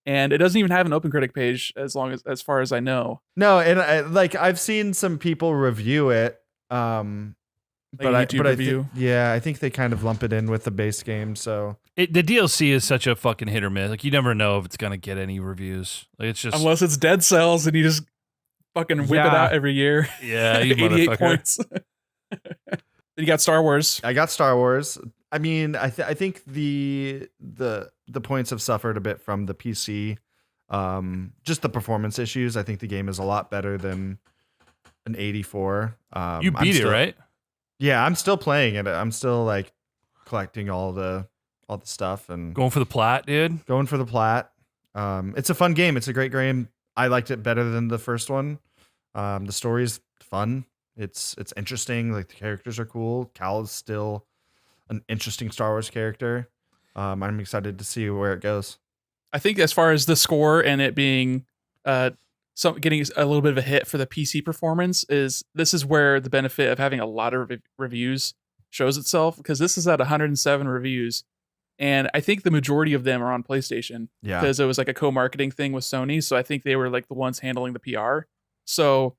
And it doesn't even have an OpenCritic page as far as I know. No, and I've seen some people review it. But I think they kind of lump it in with the base game. So The DLC is such a fucking hit or miss. Like you never know if it's gonna get any reviews. Like it's just unless it's Dead Cells and you just fucking whip it out every year. Yeah, you 88 motherfucker. points. Then you got Star Wars. I got Star Wars. I mean, I think the points have suffered a bit from the PC. Just the performance issues. I think the game is a lot better than an 84. You beat it, right? Yeah, I'm still playing it. I'm still like collecting all the stuff and Going for the plat, dude. going for the plat. It's a fun game. It's a great game. I liked it better than the first one. The story's fun. It's interesting. Like the characters are cool. Cal is still an interesting Star Wars character. I'm excited to see where it goes. I think as far as the score and it being getting a little bit of a hit for the PC performance this is where the benefit of having a lot of reviews shows itself, because this is at 107 reviews. And I think the majority of them are on PlayStation because it was like a co-marketing thing with Sony. So I think they were like the ones handling the PR. So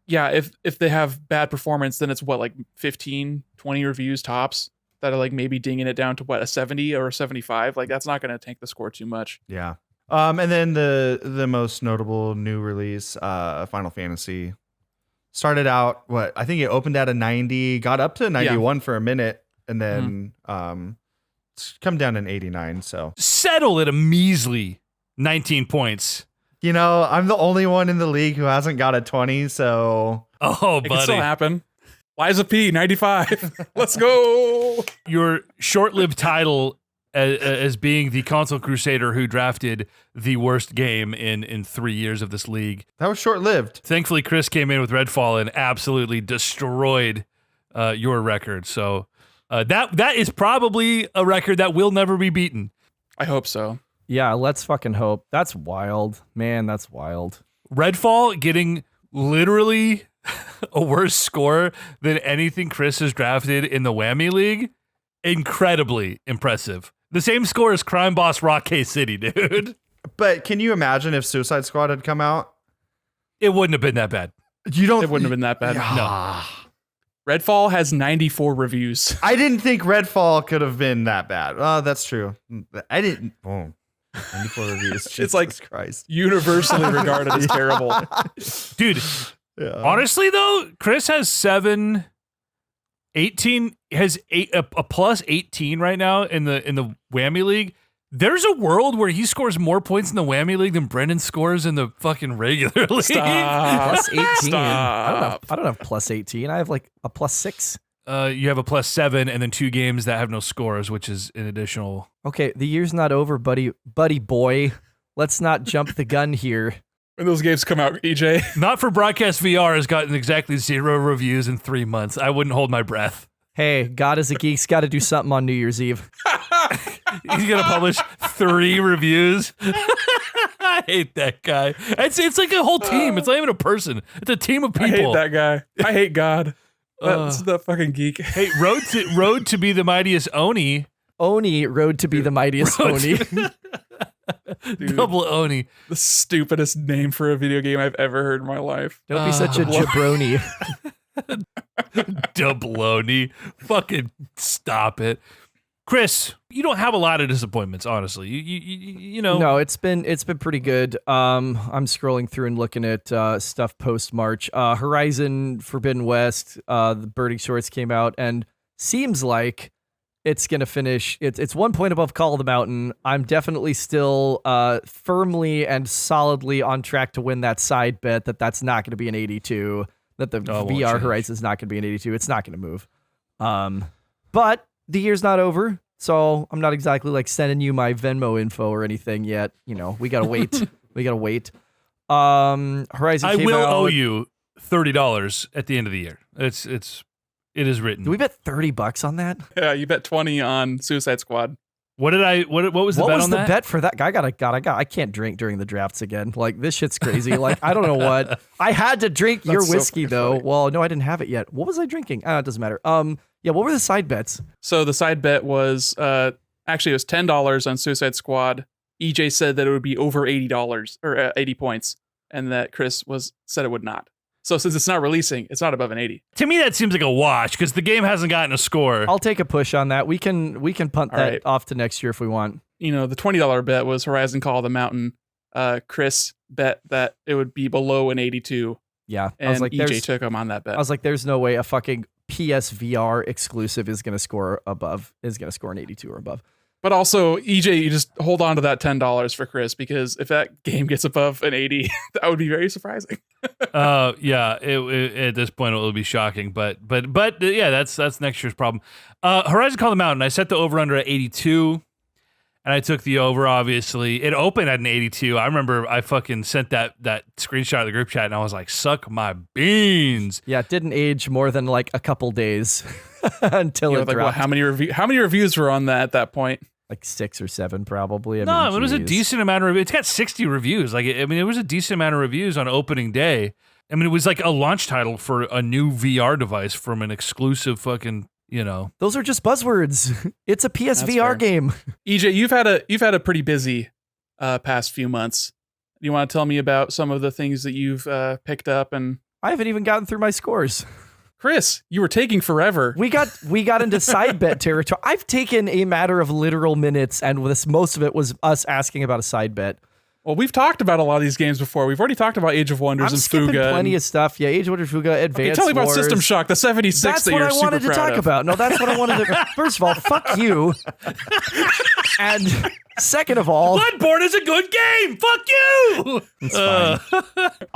yeah, if they have bad performance, then it's what, like 15, 20 reviews tops that are like maybe dinging it down to what, a 70 or a 75. Like that's not going to tank the score too much. Yeah. And then the most notable new release, Final Fantasy, started out I think it opened at a 90, got up to 91 for a minute, and then it's come down in 89. So Settle at a measly 19 points. you know, I'm the only one in the league who hasn't got a 20. So Oh, It can still buddy. happen. Liza P, 95. Let's go. Your short-lived title as being the console crusader who drafted the worst game in 3 years of this league. that was short lived. Thankfully, Chris came in with Redfall and absolutely destroyed your record. So that is probably a record that will never be beaten. I hope so. Yeah, let's fucking hope. That's wild. Man, that's wild. Redfall getting literally a worse score than anything Chris has drafted in the Whammy League. Incredibly impressive. The same score as Crime Boss Rock K City, dude. But can you imagine if Suicide Squad had come out? It wouldn't have been that bad. You don't. It wouldn't have been that bad. No. Redfall has 94 reviews. I didn't think Redfall could have been that bad. Oh, that's true. I didn't. Oh, 94 reviews. Jesus like- Christ. Universally regarded as terrible. Dude, Yeah. honestly though, Chris has 18 has a plus 18 right now in the Whammy League. There's a world where he scores more points in the Whammy League than Brendan scores in the fucking regular league. Stop. Plus 18. Stop. I don't have plus 18. I have like a plus 6. You have a plus 7 and then 2 games that have no scores, which is an additional. Okay, the year's not over, buddy boy. Let's not jump the gun here. When those games come out, EJ. Not for Broadcast VR has gotten exactly 0 reviews in 3 months. I wouldn't hold my breath. Hey, God is a geek's got to do something on New Year's Eve. He's gonna publish 3 reviews. I hate that guy. It's like a whole team. It's not even a person. It's a team of people. I hate that guy. I hate God. That's the fucking geek. Hey, road to be the mightiest Oni. Oni, road to be the mightiest Oni. Dude. Double Oni. The stupidest name for a video game I've ever heard in my life. Don't be such a jabroni. Double Oni. Fucking stop it. Chris, you don't have a lot of disappointments, honestly. You know. No, it's been pretty good. I'm scrolling through and looking at stuff post March. Horizon Forbidden West, the Burning Shores came out, and seems like it's gonna finish. It's 1 point above Call of the Mountain. I'm definitely still firmly and solidly on track to win that side bet that's not gonna be an 82. That the VR Horizon is not gonna be an 82. It's not gonna move. But the year's not over, so I'm not exactly like sending you my Venmo info or anything yet. You know, we gotta wait. We gotta wait. Horizon. I came will out. owe you $30 at the end of the year. It is written. Did we bet $30 on that? Yeah, you bet 20 on Suicide Squad. What was the What bet was on the that? bet for that? I can't drink during the drafts again. Like, this shit's crazy. Like, I don't know what. I had to drink your That's so whiskey fucking though. funny. Well, no, I didn't have it yet. What was I drinking? It doesn't matter. Yeah, what were the side bets? So the side bet was actually it was $10 on Suicide Squad. EJ said that it would be over $80 or 80 points, and that Chris said it would not. So since it's not releasing, it's not above an 80. To me, that seems like a wash because the game hasn't gotten a score. I'll take a push on that. We can punt All that right. off to next year if we want. You know, the $20 bet was Horizon Call of the Mountain. Chris bet that it would be below an 82, Yeah, and I was like, EJ took him on that bet. I was like, there's no way a fucking PSVR exclusive is gonna score an 82 or above. But also, EJ, you just hold on to that $10 for Chris, because if that game gets above an 80, that would be very surprising. Yeah, at this point it will be shocking, but yeah, that's next year's problem. Horizon Call of the Mountain, I set the over under at 82, and I took the over. Obviously, it opened at an 82. I remember I fucking sent that screenshot of the group chat, and I was like, "Suck my beans." Yeah, it didn't age more than like a couple days until You know, it like, dropped. how many reviews were on that at that point? Like 6 or 7 probably. No, I mean, it was a geez. decent amount of. It's got 60 reviews. Like, I mean, it was a decent amount of reviews on opening day. I mean, it was like a launch title for a new VR device from an exclusive fucking. You know, Those are just buzzwords. It's a fair. PSVR game. EJ, you've had a pretty busy past few months. Do you want to tell me about some of the things that you've picked up? And I haven't even gotten through my scores. Chris, you were taking forever. We got into side bet territory. I've taken a matter of literal minutes, and most of it was us asking about a side bet. Well, we've talked about a lot of these games before. We've already talked about Age of Wonders I'm and skipping Fuga. plenty of stuff. Yeah, Age of Wonders, Fuga, Advanced Okay, tell me about Wars. System Shock, the 76 That's that what you're I wanted super to proud talk of. about. No, that's what I wanted to. First of all, fuck you. And second of all, Bloodborne is a good game. Fuck you. it's fine.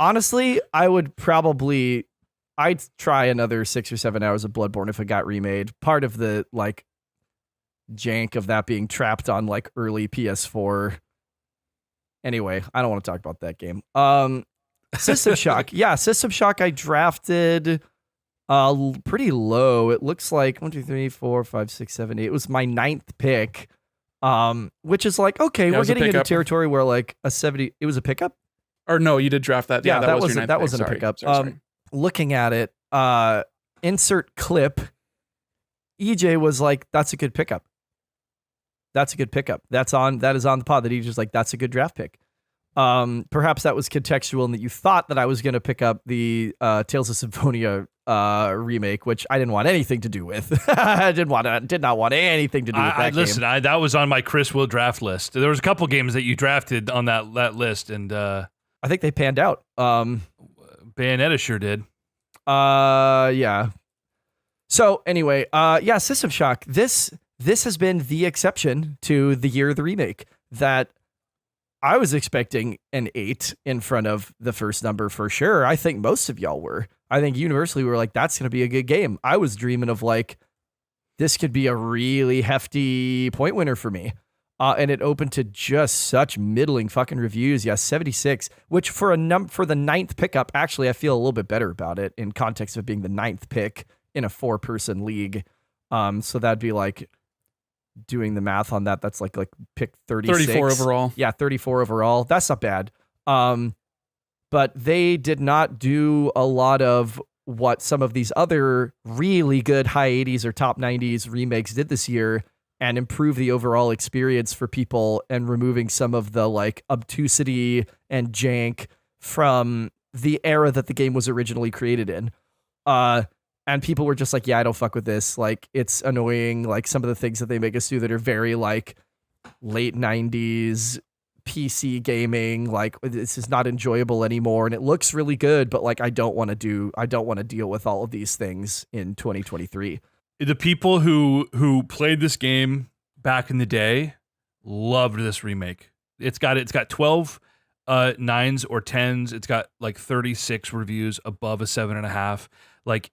Honestly, I'd try another 6 or 7 hours of Bloodborne if it got remade. Part of the like jank of that being trapped on like early PS4. Anyway, I don't want to talk about that game. System Shock. Yeah, System Shock I drafted pretty low. It looks like 1, 2, 3, 4, 5, 6, 7, 8. It was my 9th pick. Which is like, okay, Yeah, it we're was a getting into pickup. territory where like a 70. It was a pickup? Or no, you did draft that. Yeah, that was your ninth pick. wasn't a Sorry. pickup. Sorry. Looking at it, insert clip. EJ was like, "That's a good pickup. That's a good pickup. That is on the pod." That EJ's like, "That's a good draft pick." Perhaps that was contextual in that you thought that I was going to pick up the Tales of Symphonia remake, which I didn't want anything to do with. I did not want anything to do with that Listen, game. that was on my Chris will draft list. There was a couple games that you drafted on that list, and I think they panned out. Bayonetta sure did. Yeah. So anyway, yeah, System Shock. This has been the exception to the year of the remake. That I was expecting an 8 in front of the first number for sure. I think most of y'all were. I think universally we were like, that's going to be a good game. I was dreaming of like, this could be a really hefty point winner for me. And it opened to just such middling fucking reviews. Yeah, 76, which for the 9th pickup, actually, I feel a little bit better about it in context of being the 9th pick in a 4-person league. So that'd be like, doing the math on that, that's like pick 36. 34 overall. Yeah, 34 overall. That's not bad. But they did not do a lot of what some of these other really good high 80s or top 90s remakes did this year and improve the overall experience for people and removing some of the like obtusity and jank from the era that the game was originally created in. And people were just like, yeah, I don't fuck with this. Like, it's annoying. Like, some of the things that they make us do that are very, like, late 90s PC gaming. Like, this is not enjoyable anymore. And it looks really good, but, like, I don't want to deal with all of these things in 2023. The people who played this game back in the day loved this remake. It's got 12 9s or 10s. It's got, like, 36 reviews above a 7.5. Like,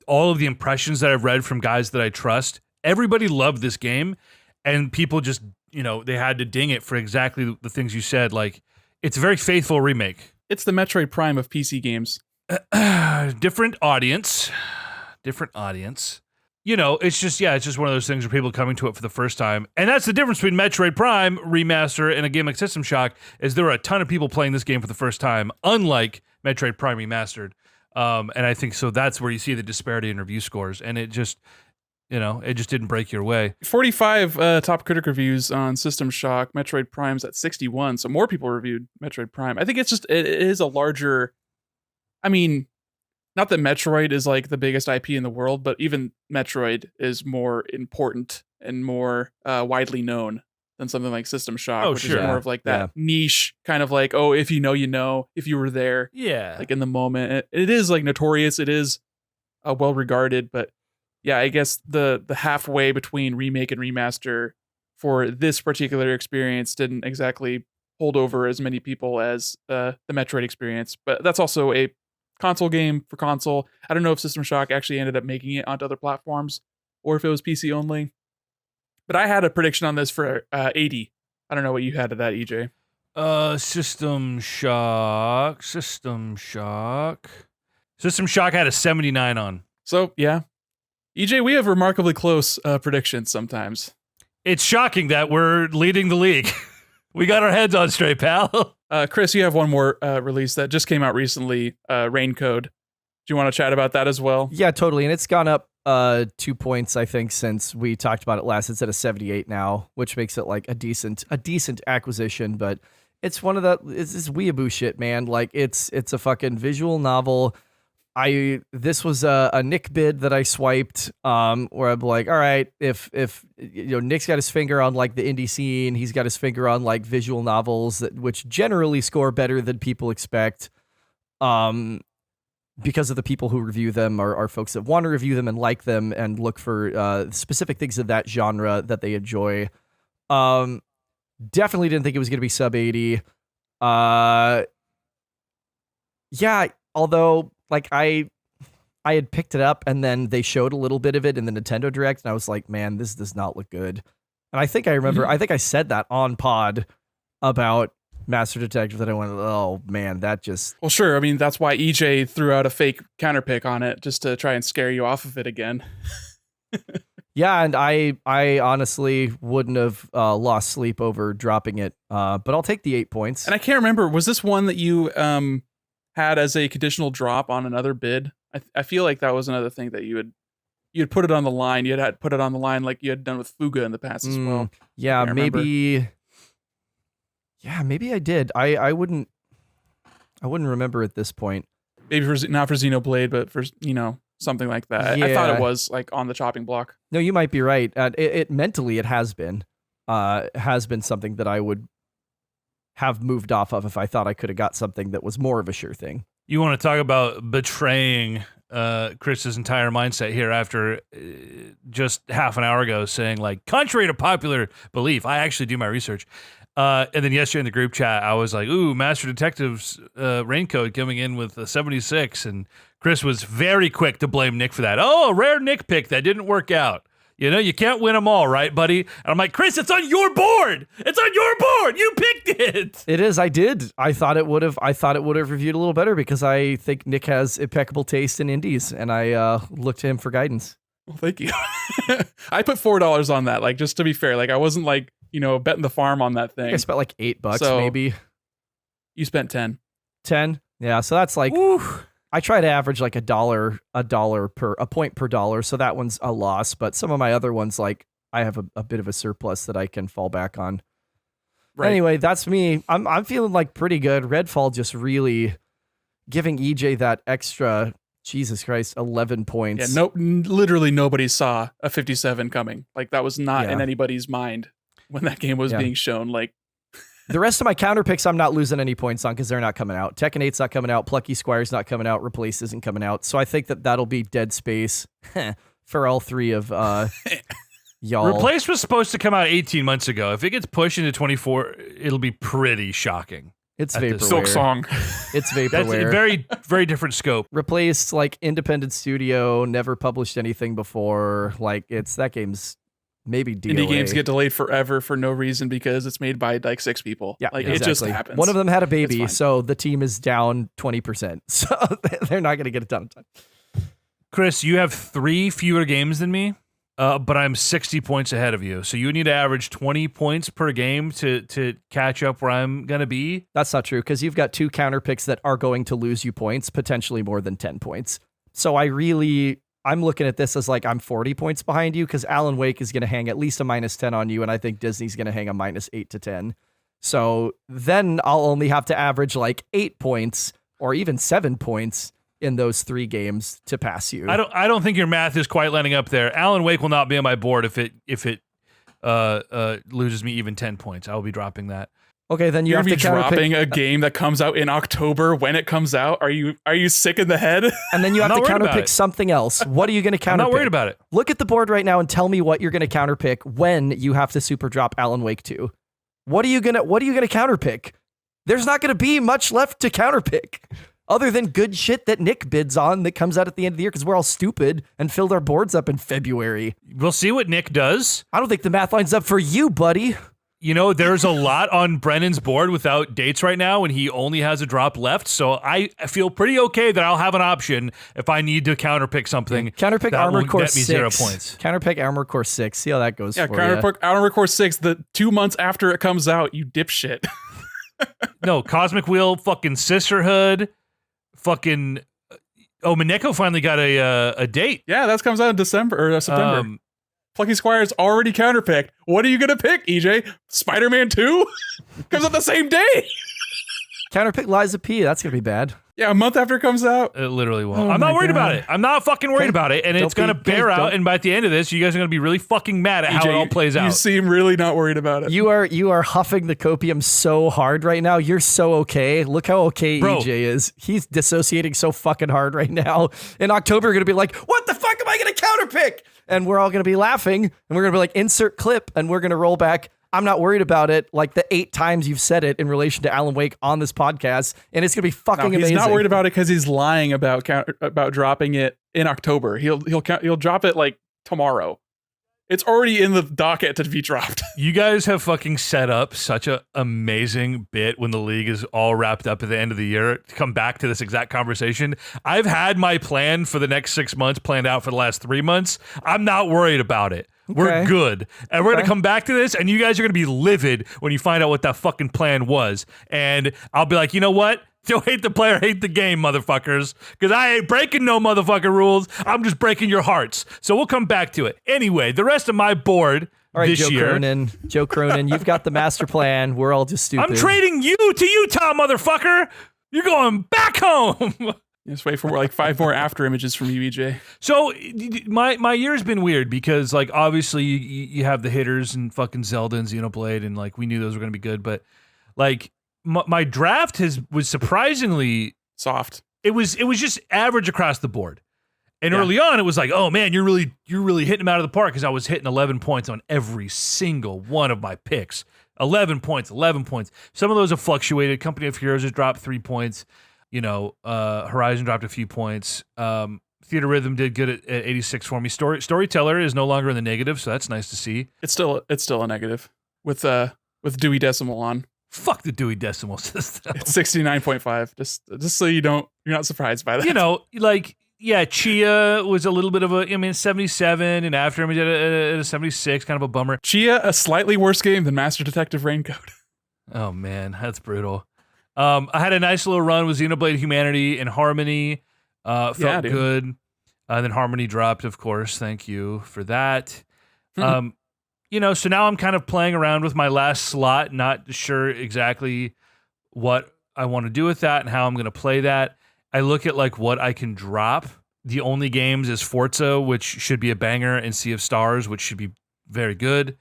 all of the impressions that I've read from guys that I trust, everybody loved this game, and people just, they had to ding it for exactly the things you said. Like, it's a very faithful remake. It's the Metroid Prime of PC games. Different audience. It's just one of those things where people are coming to it for the first time. And that's the difference between Metroid Prime Remaster and a game like System Shock, is there are a ton of people playing this game for the first time, unlike Metroid Prime Remastered. And I think so that's where you see the disparity in review scores. And it just, it just didn't break your way. 45 top critic reviews on System Shock. Metroid Prime's at 61. So more people reviewed Metroid Prime. I think it is a larger, not that Metroid is like the biggest IP in the world, but even Metroid is more important and more widely known than something like System Shock, which is more of like that niche kind of like, oh, if you know, if you were there, like in the moment. It is like notorious. It is well regarded, but yeah, I guess the halfway between remake and remaster for this particular experience didn't exactly hold over as many people as the Metroid experience. But that's also a console game for console. I don't know if System Shock actually ended up making it onto other platforms or if it was PC only. But I had a prediction on this for 80. I don't know what you had to that, EJ. System Shock had a 79 on. So, yeah. EJ, we have remarkably close predictions sometimes. It's shocking that we're leading the league. We got our heads on straight, pal. Chris, you have one more release that just came out recently, Rain Code. Do you want to chat about that as well? Yeah, totally. And it's gone up 2 points, I think, since we talked about it last. It's at a 78 now, which makes it like a decent acquisition. But it's one of it's this weeaboo shit, man. Like it's a fucking visual novel. This was a Nick bid that I swiped, where I'm like, all right, if Nick's got his finger on like the indie scene, he's got his finger on like visual novels which generally score better than people expect. Because of the people who review them are folks that want to review them and like them and look for specific things of that genre that they enjoy. Definitely didn't think it was going to be sub 80. Yeah, although like I had picked it up and then they showed a little bit of it in the Nintendo Direct and I was like, man, this does not look good. And I think I remember, I think I said that on pod about Master Detective that I went, oh man, that just... Well, sure. I mean, that's why EJ threw out a fake counterpick on it just to try and scare you off of it again. Yeah, and I honestly wouldn't have lost sleep over dropping it, but I'll take the 8 points. And I can't remember, was this one that you had as a conditional drop on another bid? I feel like that was another thing that you had put it on the line. You had put it on the line like you had done with Fuga in the past as well. Yeah, maybe... Yeah, maybe I did. I wouldn't remember at this point. Maybe not for Xenoblade, but for something like that. Yeah. I thought it was like on the chopping block. No, you might be right. It mentally it has been something that I would have moved off of if I thought I could have got something that was more of a sure thing. You want to talk about betraying Chris's entire mindset here after just half an hour ago saying like, contrary to popular belief, I actually do my research. And then yesterday in the group chat, I was like, ooh, Master Detective's Raincoat coming in with a 76. And Chris was very quick to blame Nick for that. Oh, a rare Nick pick that didn't work out. You can't win them all, right, buddy? And I'm like, Chris, it's on your board. It's on your board. You picked it. It is. I did. I thought it would have reviewed a little better because I think Nick has impeccable taste in indies, and I looked to him for guidance. Well, thank you. I put $4 on that, like, just to be fair. Like, I wasn't like, betting the farm on that thing. I spent like $8 so, maybe. You spent 10. 10? Yeah, so that's like... Woo. I try to average like a point per dollar, so that one's a loss. But some of my other ones, like I have a bit of a surplus that I can fall back on. Right. Anyway, that's me. I'm feeling like pretty good. Redfall just really giving EJ that extra Jesus Christ, 11 points. Yeah, literally nobody saw a 57 coming. Like that was not in anybody's mind when that game was being shown. Like the rest of my counter picks, I'm not losing any points on because they're not coming out. Tekken 8's not coming out. Plucky Squire's not coming out. Replace isn't coming out. So I think that'll be dead space for all three of y'all. Replace was supposed to come out 18 months ago. If it gets pushed into 24, it'll be pretty shocking. It's vaporware. Silk Song. It's vaporware. That's a very, very different scope. Replaced, like, independent studio, never published anything before. Like, that game's maybe DOA. Indie games get delayed forever for no reason because it's made by like 6 people. Yeah, like exactly. It just happens. One of them had a baby, so the team is down 20%. So they're not going to get it done in time. Chris, you have 3 fewer games than me, but I'm 60 points ahead of you. So you need to average 20 points per game to catch up where I'm going to be. That's not true because you've got 2 counter picks that are going to lose you points, potentially more than 10 points. So I'm looking at this as like I'm 40 points behind you because Alan Wake is going to hang at least a -10 on you, and I think Disney's going to hang a -8 to 10. So then I'll only have to average like 8 points or even 7 points in those 3 games to pass you. I don't think your math is quite lining up there. Alan Wake will not be on my board if it loses me even 10 points. I will be dropping that. Okay, then you have to dropping a game that comes out in October when it comes out. Are you sick in the head? And then you have to counterpick something else. What are you going to counterpick? I'm not worried about it. Look at the board right now and tell me what you're going to counterpick when you have to super drop Alan Wake 2. What are you going to counterpick? There's not going to be much left to counterpick other than good shit that Nick bids on that comes out at the end of the year because we're all stupid and filled our boards up in February. We'll see what Nick does. I don't think the math lines up for you, buddy. You know, there's a lot on Brennan's board without dates right now, and he only has a drop left. So I feel pretty okay that I'll have an option if I need to counterpick something. Counterpick that Armored will Core get 6. me 0 points. Counterpick Armored Core 6. See how that goes yeah, for you. counterpick Armored Core 6, the 2 months after it comes out, you dipshit. No, Cosmic Wheel, fucking Sisterhood, fucking... Oh, Mineko finally got a date. Yeah, that comes out in December or September. Plucky Squire's already counterpicked. What are you going to pick, EJ? Spider-Man 2? Comes out the same day. Counterpick Liza P. That's going to be bad. Yeah, a month after it comes out. It literally won't. I'm not worried about it. I'm not fucking worried about it. And it's going to bear out. And by the end of this, you guys are going to be really fucking mad at how it all plays out. You seem really not worried about it. You are huffing the copium so hard right now. You're so okay. Look how okay EJ is. He's dissociating so fucking hard right now. In October, you're going to be like, what the fuck am I going to counterpick? And we're all going to be laughing. And we're going to be like, insert clip. And we're going to roll back. I'm not worried about it, like the 8 times you've said it in relation to Alan Wake on this podcast, and it's gonna be fucking amazing. He's not worried about it because he's lying about dropping it in October. He'll drop it like tomorrow. It's already in the docket to be dropped. You guys have fucking set up such an amazing bit when the league is all wrapped up at the end of the year to come back to this exact conversation. I've had my plan for the next 6 months planned out for the last 3 months. I'm not worried about it. Okay. We're good. And we're going to come back to this, and you guys are going to be livid when you find out what that fucking plan was. And I'll be like, you know what? Don't hate the player, hate the game, motherfuckers. Because I ain't breaking no motherfucking rules. I'm just breaking your hearts. So we'll come back to it. Anyway, the rest of my board all right, this Joe year. Joe Cronin, you've got the master plan. We're all just stupid. I'm trading you to Utah, motherfucker. You're going back home. Just wait for like 5 more after images from you, EJ. So my year's been weird because like obviously you have the hitters and fucking Zelda and Xenoblade and like we knew those were going to be good, but like my draft was surprisingly soft. It was just average across the board. And early on, it was like, oh man, you're really hitting them out of the park because I was hitting 11 points on every single one of my picks. 11 points. Some of those have fluctuated. Company of Heroes has dropped 3 points. You know, Horizon dropped a few points. Theater Rhythm did good at 86 for me. Storyteller is no longer in the negative, so that's nice to see. It's still a negative with Dewey Decimal on. Fuck the Dewey Decimal System. It's 69.5. Just so you're not surprised by that. You know, like Chia was a little bit of 77, and After Image at a 76, kind of a bummer. Chia, a slightly worse game than Master Detective Raincoat. Oh man, that's brutal. I had a nice little run with Xenoblade Humanity and Harmony. Felt good. Then Harmony dropped, of course. Thank you for that. You know, so now I'm kind of playing around with my last slot, not sure exactly what I want to do with that and how I'm going to play that. I look at like what I can drop. The only games is Forza, which should be a banger, and Sea of Stars, which should be very good.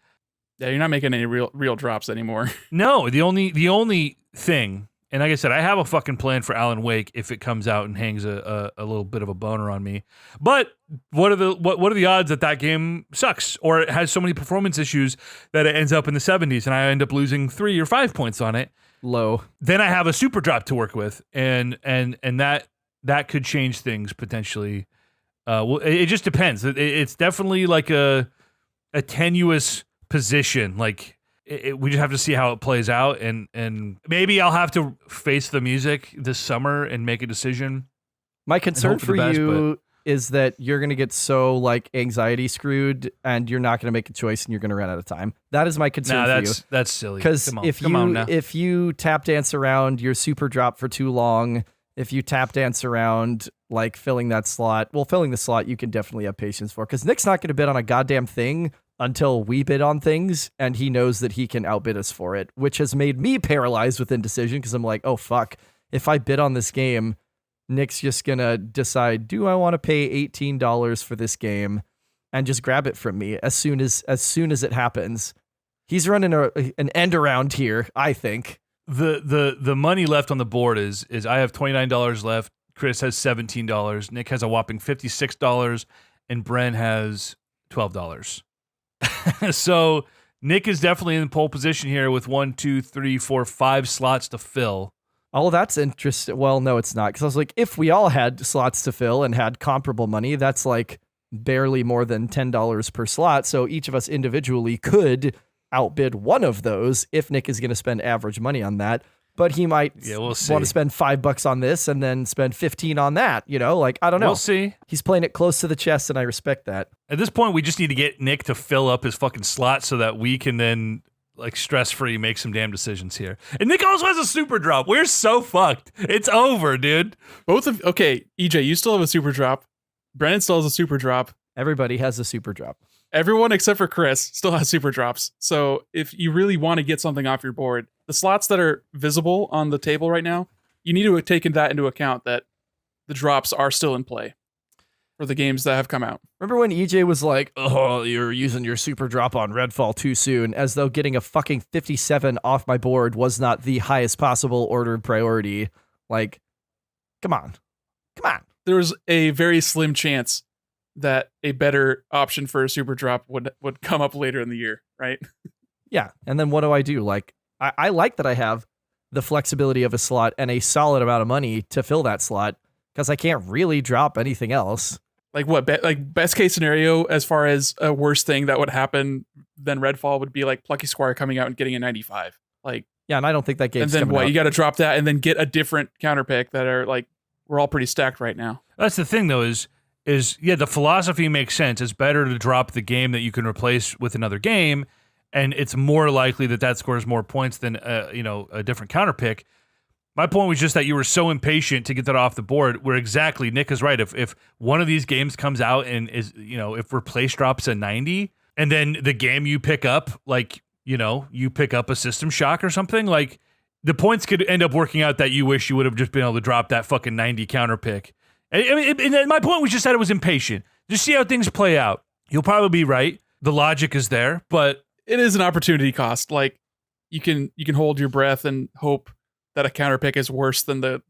Yeah, you're not making any real drops anymore. No, the only thing, and like I said, I have a fucking plan for Alan Wake if it comes out and hangs a little bit of a boner on me. But what are the odds that game sucks or it has so many performance issues that it ends up in the 70s and I end up losing 3 or 5 points on it? Low. Then I have a super drop to work with, and that could change things potentially. Well, it just depends. It's definitely like a tenuous position. Like we just have to see how it plays out, and maybe I'll have to face the music this summer and make a decision. My concern hope for for the best, you is that you're going to get so like anxiety screwed and you're not going to make a choice and you're going to run out of time. That is my concern for you. That's silly. Because if you tap dance around your super drop for too long, if you tap dance around like filling the slot, you can definitely have patience for. Because Nick's not going to bid on a goddamn thing until we bid on things, and he knows that he can outbid us for it, which has made me paralyzed with indecision because I'm like, oh fuck, if I bid on this game, Nick's just gonna decide, do I want to pay $18 for this game and just grab it from me as soon as it happens. He's running an end around here, I think. The money left on the board is I have $29 left, Chris has $17, Nick has a whopping $56, and Bren has $12. So Nick is definitely in pole position here with 5 slots to fill. Oh, that's interesting. Well, no, it's not. Because I was like, if we all had slots to fill and had comparable money, that's like barely more than $10 per slot. So each of us individually could outbid one of those if Nick is going to spend average money on that. But he might want to spend $5 on this and then spend 15 on that. You know, like, I don't know. We'll see. He's playing it close to the chest, and I respect that. At this point, we just need to get Nick to fill up his fucking slot so that we can then, like, stress-free make some damn decisions here. And Nick also has a super drop. We're so fucked. It's over, dude. Okay, EJ, you still have a super drop. Brennan still has a super drop. Everybody has a super drop. Everyone except for Chris still has super drops. So if you really want to get something off your board, the slots that are visible on the table right now, you need to have taken that into account that the drops are still in play for the games that have come out. Remember when EJ was like, oh, you're using your super drop on Redfall too soon, as though getting a fucking 57 off my board was not the highest possible ordered priority. Like, come on. There was a very slim chance that a better option for a super drop would come up later in the year, right? Yeah. And then what do I do? Like, I like that I have the flexibility of a slot and a solid amount of money to fill that slot because I can't really drop anything else. Like what? Like best case scenario, as far as a worst thing that would happen than Redfall would be like Plucky Squire coming out and getting a 95. Like, yeah, and I don't think that game's and then coming out. You got to drop that and then get a different counterpick that are like, we're all pretty stacked right now. That's the thing though is the philosophy makes sense. It's better to drop the game that you can replace with another game, and it's more likely that scores more points than a different counterpick. My point was just that you were so impatient to get that off the board. Where exactly Nick is right. If one of these games comes out and is if replace drops a 90, and then the game you pick up you pick up a System Shock or something, like the points could end up working out that you wish you would have just been able to drop that fucking 90 counterpick. I mean, my point was just that I was impatient. Just see how things play out. You'll probably be right. The logic is there, but it is an opportunity cost. Like you can hold your breath and hope that a counterpick is worse than the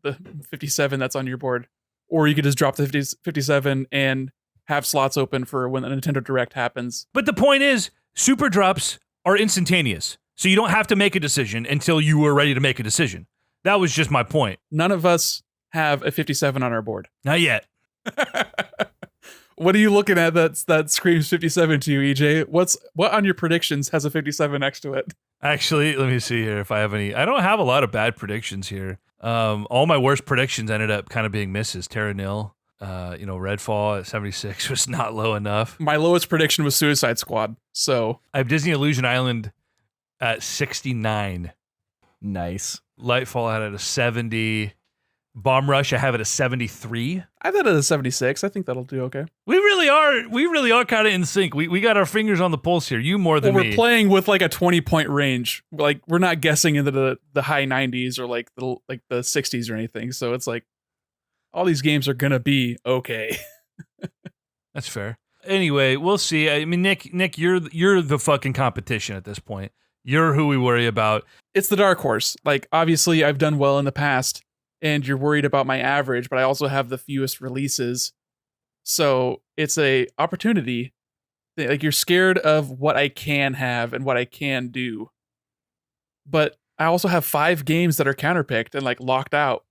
57 that's on your board, or you could just drop the 57 and have slots open for when the Nintendo Direct happens. But the point is, super drops are instantaneous, so you don't have to make a decision until you were ready to make a decision. That was just my point. None of us have a 57 on our board. Not yet. What are you looking at that screams 57 to you, EJ? What on your predictions has a 57 next to it? Actually, let me see here if I have any. I don't have a lot of bad predictions here. All my worst predictions ended up kind of being misses. Terra Nil, Redfall at 76 was not low enough. My lowest prediction was Suicide Squad. So I have Disney Illusion Island at 69. Nice. Lightfall I had at a 70. Bomb Rush, I have it at 73. I have it at a 76. I think that'll do okay. We really are kind of in sync. We got our fingers on the pulse here. You more than me. We're playing with like a 20-point range. Like we're not guessing into the high 90s or like the 60s or anything. So it's like all these games are gonna be okay. That's fair. Anyway, we'll see. I mean, Nick, you're the fucking competition at this point. You're who we worry about. It's the dark horse. Like, obviously, I've done well in the past, and you're worried about my average, but I also have the fewest releases. So it's a opportunity. Like, you're scared of what I can have and what I can do. But I also have 5 games that are counterpicked and like locked out.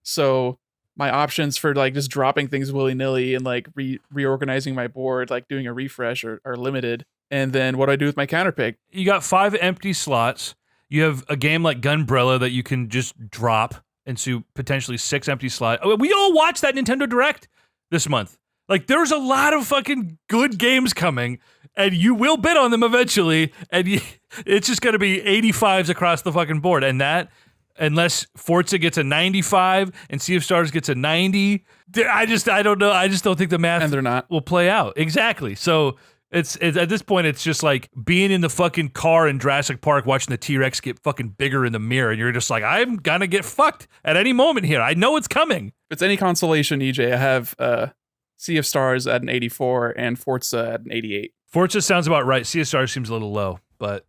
So my options for like just dropping things willy-nilly and like reorganizing my board, like doing a refresh are limited. And then what do I do with my counterpick? You got 5 empty slots. You have a game like Gunbrella that you can just drop into potentially 6 empty slots. We all watched that Nintendo Direct this month. Like, there's a lot of fucking good games coming, and you will bid on them eventually, and it's just going to be 85s across the fucking board. And that, unless Forza gets a 95 and Sea of Stars gets a 90, I don't know. I just don't think the math And they're not. will play out. Exactly. So it's at this point, it's just like being in the fucking car in Jurassic Park watching the T-Rex get fucking bigger in the mirror, and you're just like, I'm going to get fucked at any moment here. I know it's coming. If it's any consolation, EJ, I have Sea of Stars at an 84 and Forza at an 88. Forza sounds about right. Sea of Stars seems a little low, but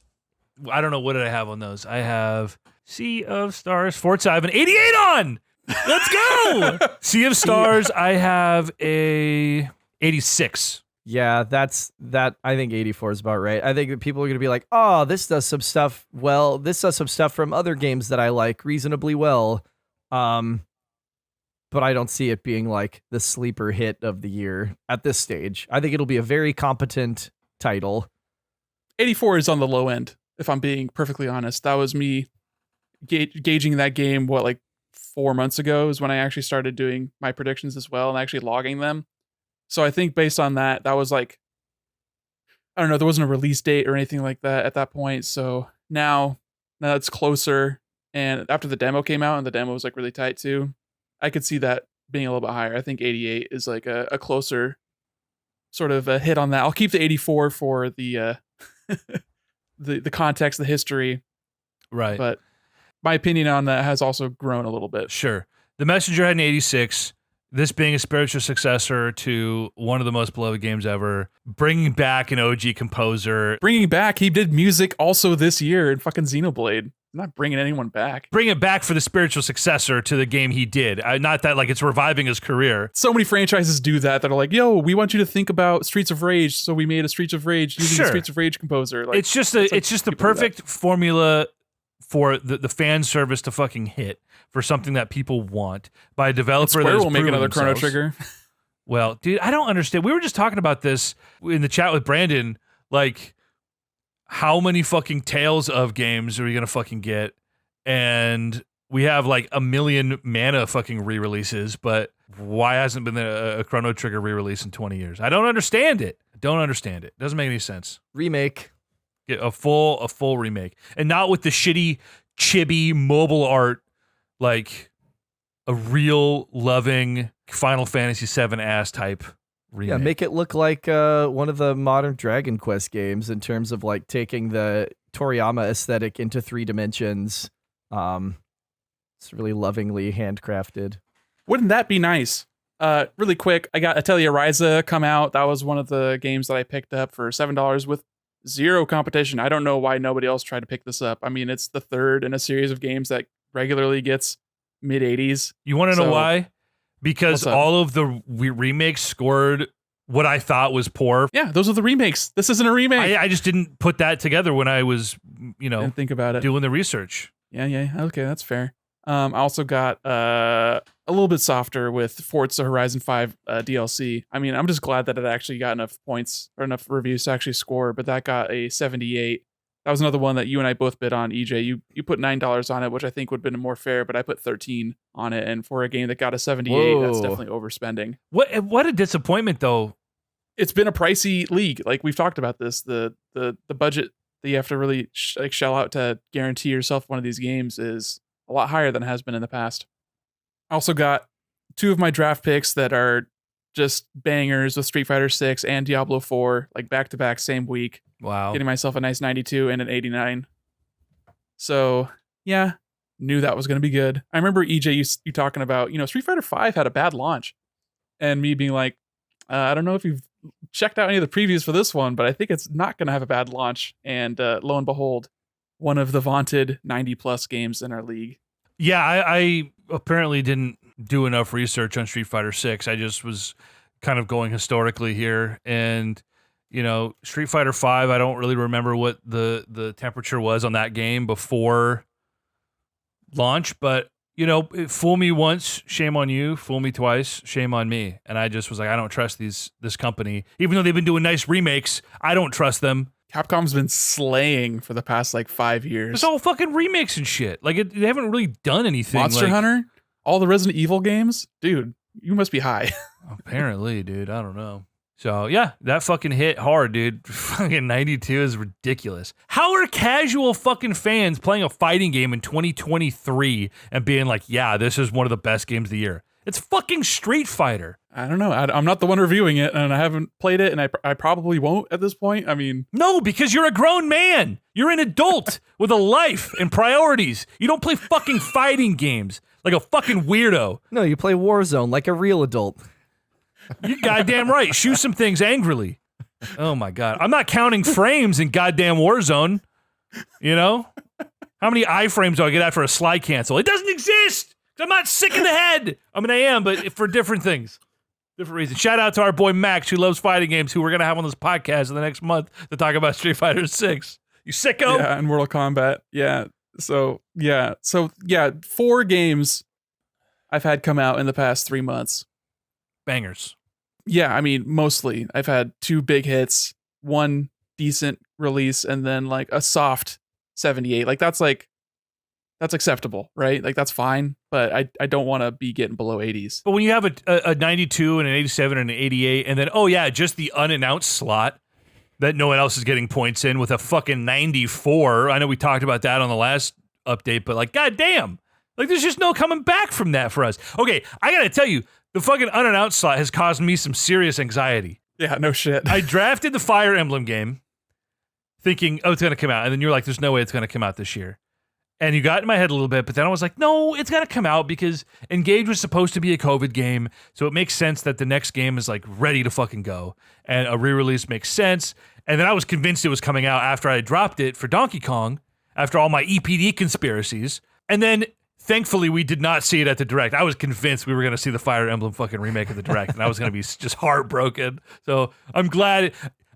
I don't know. What did I have on those? I have Sea of Stars, Forza, I have an 88 on. Let's go. Sea of Stars, I have a 86. Yeah, that. I think 84 is about right. I think that people are going to be like, oh, this does some stuff. Well, this does some stuff from other games that I like reasonably well. But I don't see it being like the sleeper hit of the year at this stage. I think it'll be a very competent title. 84 is on the low end, if I'm being perfectly honest. That was me gauging that game, like 4 months ago is when I actually started doing my predictions as well and actually logging them. So I think based on that, that was like, I don't know, there wasn't a release date or anything like that at that point. So now it's closer. And after the demo came out, and the demo was like really tight too, I could see that being a little bit higher. I think 88 is like a closer sort of a hit on that. I'll keep the 84 for the the context, the history. Right. But my opinion on that has also grown a little bit. Sure. The Messenger had an 86. This being a spiritual successor to one of the most beloved games ever, bringing back an OG composer. Bringing back, he did music also this year in fucking Xenoblade. I'm not bringing anyone back. Bring it back for the spiritual successor to the game he did. Not that like it's reviving his career. So many franchises do that are like, yo, we want you to think about Streets of Rage, so we made a Streets of Rage using the Streets of Rage composer. Like, it's just the perfect formula for the fan service to fucking hit for something that people want by a developer that will make another Chrono Trigger. Well, dude, I don't understand. We were just talking about this in the chat with Brandon, like, how many fucking Tales of games are we gonna fucking get? And we have like a million Mana fucking re-releases, but why hasn't been a Chrono Trigger re-release in 20 years? I don't understand it. Doesn't make any sense. Remake. Get a full remake. And not with the shitty chibi mobile art, like a real loving Final Fantasy VII ass type remake. Yeah, make it look like one of the modern Dragon Quest games in terms of like taking the Toriyama aesthetic into 3 dimensions. It's really lovingly handcrafted. Wouldn't that be nice? Really quick, I got Atelier Ryza come out. That was one of the games that I picked up for $7 with zero competition. I don't know why nobody else tried to pick this up. I mean, it's the third in a series of games that regularly gets mid-80s. You want to know why? Because What's up? all of the remakes scored what I thought was poor. Yeah, those are the remakes. This isn't a remake. I just didn't put that together when I was, Didn't think about it. doing the research. Yeah. Okay, that's fair. I also got a little bit softer with Forza Horizon 5 DLC. I mean, I'm just glad that it actually got enough points or enough reviews to actually score, but that got a 78. That was another one that you and I both bid on, EJ. You put $9 on it, which I think would have been more fair, but I put 13 on it. And for a game that got a 78, that's definitely overspending. What a disappointment, though. It's been a pricey league. Like we've talked about this, the budget that you have to really shell out to guarantee yourself one of these games is a lot higher than it has been in the past. I also got 2 of my draft picks that are just bangers with Street Fighter 6 and Diablo 4, like back to back same week. Wow. Getting myself a nice 92 and an 89. So yeah, knew that was going to be good. I remember EJ, you talking about, Street Fighter V had a bad launch, and me being like, I don't know if you've checked out any of the previews for this one, but I think it's not going to have a bad launch. And lo and behold, one of the vaunted 90+ games in our league. Yeah, I apparently didn't do enough research on Street Fighter 6. I just was kind of going historically here, and Street Fighter 5, I don't really remember what the temperature was on that game before launch, but fool me once, shame on you. Fool me twice, shame on me. And I just was like, I don't trust this company, even though they've been doing nice remakes. I don't trust them. Capcom's been slaying for the past 5 years. It's all fucking remakes and shit. They haven't really done anything. Monster Hunter, all the Resident Evil games, dude. You must be high. Apparently, dude. I don't know. So, yeah, that fucking hit hard, dude. Fucking 92 is ridiculous. How are casual fucking fans playing a fighting game in 2023 and being like, yeah, this is one of the best games of the year? It's fucking Street Fighter. I don't know. I'm not the one reviewing it, and I haven't played it, and I probably won't at this point. I mean... No, because you're a grown man. You're an adult with a life and priorities. You don't play fucking fighting games like a fucking weirdo. No, you play Warzone like a real adult. You're goddamn right. Shoot some things angrily. Oh my God. I'm not counting frames in goddamn Warzone. How many iframes do I get after a slide cancel? It doesn't exist. I'm not sick in the head. I mean, I am, but for different things. Different reasons. Shout out to our boy Max, who loves fighting games, who we're going to have on this podcast in the next month to talk about Street Fighter 6. You sicko? Yeah, and Mortal Kombat. Yeah. So 4 games I've had come out in the past 3 months. Bangers. Yeah, I mean, mostly. I've had 2 big hits, 1 decent release, and then a soft 78. That's acceptable, right? That's fine, but I don't want to be getting below 80s. But when you have a 92 and an 87 and an 88, and then, just the unannounced slot that no one else is getting points in with a fucking 94. I know we talked about that on the last update, but goddamn. There's just no coming back from that for us. Okay, I gotta tell you, the fucking unannounced slot has caused me some serious anxiety. Yeah, no shit. I drafted the Fire Emblem game thinking, it's gonna come out. And then you're like, there's no way it's gonna come out this year. And you got in my head a little bit, but then I was like, no, it's got to come out because Engage was supposed to be a COVID game. So it makes sense that the next game is ready to fucking go. And a re-release makes sense. And then I was convinced it was coming out after I dropped it for Donkey Kong, after all my EPD conspiracies. And then thankfully we did not see it at the Direct. I was convinced we were going to see the Fire Emblem fucking remake of the Direct. And I was going to be just heartbroken. So I'm glad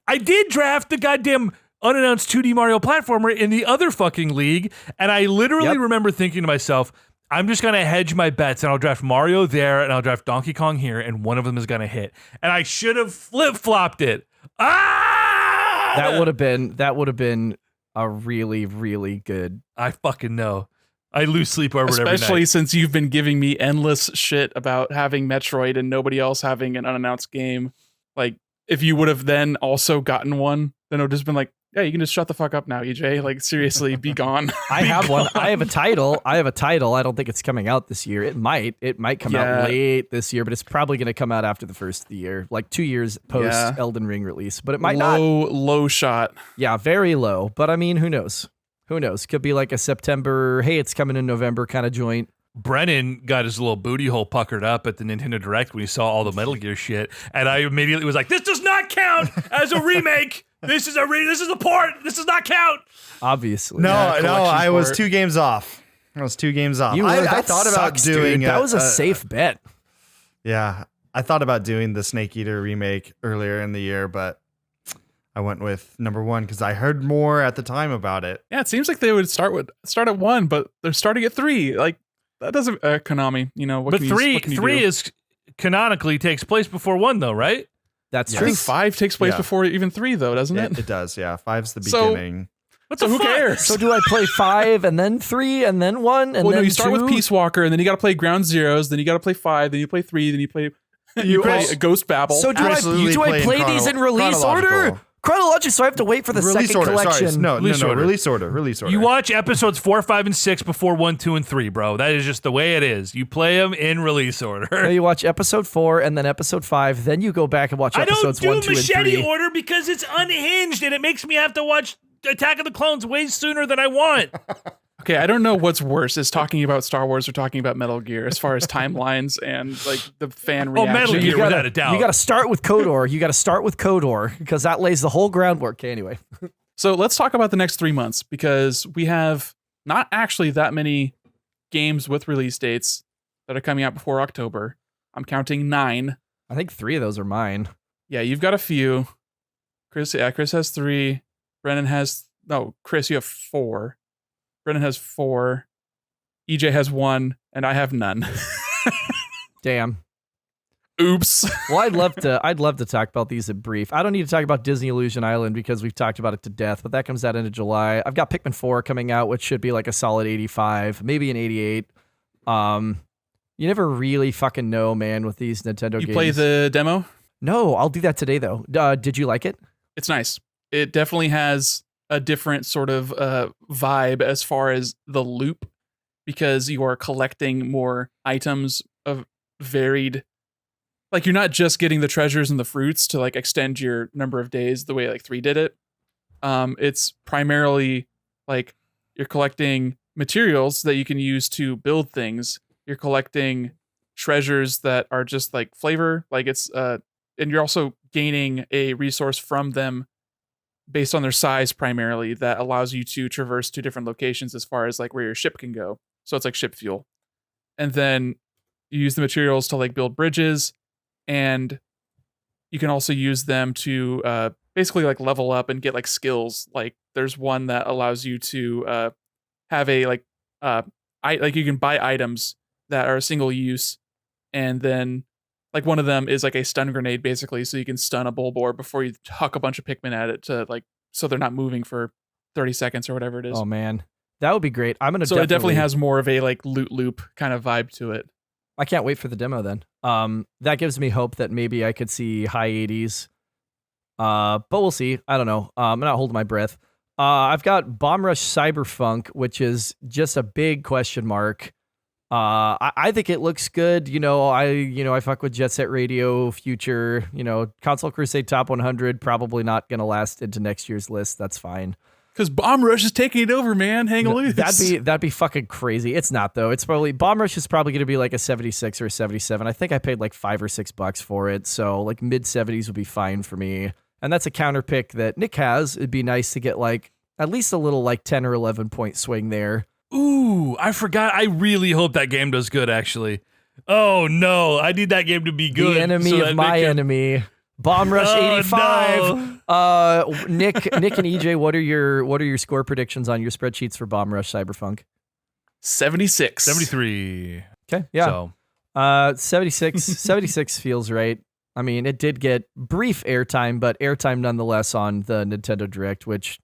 I did draft the goddamn unannounced 2D Mario platformer in the other fucking league, and I literally remember thinking to myself, I'm just going to hedge my bets, and I'll draft Mario there, and I'll draft Donkey Kong here, and one of them is going to hit. And I should have flip-flopped it. That would have been a really, really good... I fucking know. I lose sleep over it every night. Especially since you've been giving me endless shit about having Metroid and nobody else having an unannounced game. If you would have then also gotten one, then it would have just been yeah, you can just shut the fuck up now, EJ. Seriously, be gone. I have one. I have a title. I don't think it's coming out this year. It might come out late this year, but it's probably going to come out after the first of the year, 2 years post Elden Ring release. But it might not. Low shot. Yeah, very low. But I mean, who knows? Who knows? Could be a September, hey, it's coming in November kind of joint. Brennan got his little booty hole puckered up at the Nintendo Direct when he saw all the Metal Gear shit, and I immediately was like, this does not count as a remake. This is a port. This does not count. Obviously. No, I was 2 games off. I thought about doing dude. That was a safe bet. Yeah, I thought about doing the Snake Eater remake earlier in the year, but I went with number 1 because I heard more at the time about it. Yeah, it seems like they would start at 1, but they're starting at 3. That doesn't Konami. What? But three is canonically takes place before 1, though, right? That's true. true. I think 5 takes place before even 3, though, doesn't it? It does. Yeah, 5's the beginning. So who cares? So do I play 5 and then 3 and then 1 and then you start 2? with Peace Walker, and then you got to play Ground Zeroes, then you got to play 5, then you play 3, then you play Ghost Babel. So do I play these in release order? Chronological, so I have to wait for the second collection. Sorry. No, release order. You watch episodes 4, 5, and 6 before 1, 2, and 3, bro. That is just the way it is. You play them in release order. No, you watch episode 4 and then episode 5, then you go back and watch episodes 1, 2, and 3. I don't do machete order because it's unhinged and it makes me have to watch Attack of the Clones way sooner than I want. Okay, I don't know what's worse, is talking about Star Wars or talking about Metal Gear as far as timelines and like the fan reaction. Metal Gear, without a doubt. You got to start with KOTOR. Because that lays the whole groundwork. Okay, anyway. So let's talk about the next 3 months, because we have not actually that many games with release dates that are coming out before October. I'm counting 9. I think 3 of those are mine. Yeah, you've got a few. Chris has 3. Chris, you have 4. Brennan has 4. EJ has 1, and I have none. Damn. Oops. Well, I'd love to talk about these in brief. I don't need to talk about Disney Illusion Island because we've talked about it to death, but that comes out into July. I've got Pikmin 4 coming out, which should be like a solid 85, maybe an 88. You never really fucking know, man, with these Nintendo games. You play the demo? No, I'll do that today though. Did you like it? It's nice. It definitely has a different sort of vibe as far as the loop, because you are collecting more items of varied. Like, you're not just getting the treasures and the fruits to like extend your number of days the way like 3 did it. It's primarily like you're collecting materials that you can use to build things. You're collecting treasures that are just like flavor, like it's and you're also gaining a resource from them based on their size primarily that allows you to traverse to different locations as far as like where your ship can go. So it's like ship fuel. And then you use the materials to like build bridges, and you can also use them to basically like level up and get like skills. Like there's one that allows you to have a like you can buy items that are single use, and then like one of them is like a stun grenade basically, so you can stun a Bulbor before you huck a bunch of Pikmin at it to like so they're not moving for 30 seconds or whatever it is. Oh man, that would be great. It definitely has more of a like loot loop kind of vibe to it. I can't wait for the demo then. That gives me hope that maybe I could see high 80s. But we'll see. I don't know. I'm not holding my breath. I've got Bomb Rush Cyberpunk, which is just a big question mark. I think it looks good. I fuck with Jet Set Radio Future. Console Crusade Top 100 probably not gonna last into next year's list. That's fine. Because Bomb Rush is taking it over, man. Hang loose. That'd be fucking crazy. It's not though. It's probably Bomb Rush is probably gonna be like a 76 or a 77. I think I paid like $5 or $6 for it, so like mid 70s would be fine for me. And that's a counter pick that Nick has. It'd be nice to get like at least a little like 10 or 11 point swing there. Ooh, I forgot. I really hope that game does good, actually. Oh, no. I need that game to be good. The enemy of my enemy. Bomb Rush 85. No. Nick and EJ, what are your score predictions on your spreadsheets for Bomb Rush Cyberpunk? 76. 73. Okay, yeah. So. 76 feels right. I mean, it did get brief airtime, but airtime nonetheless on the Nintendo Direct, which,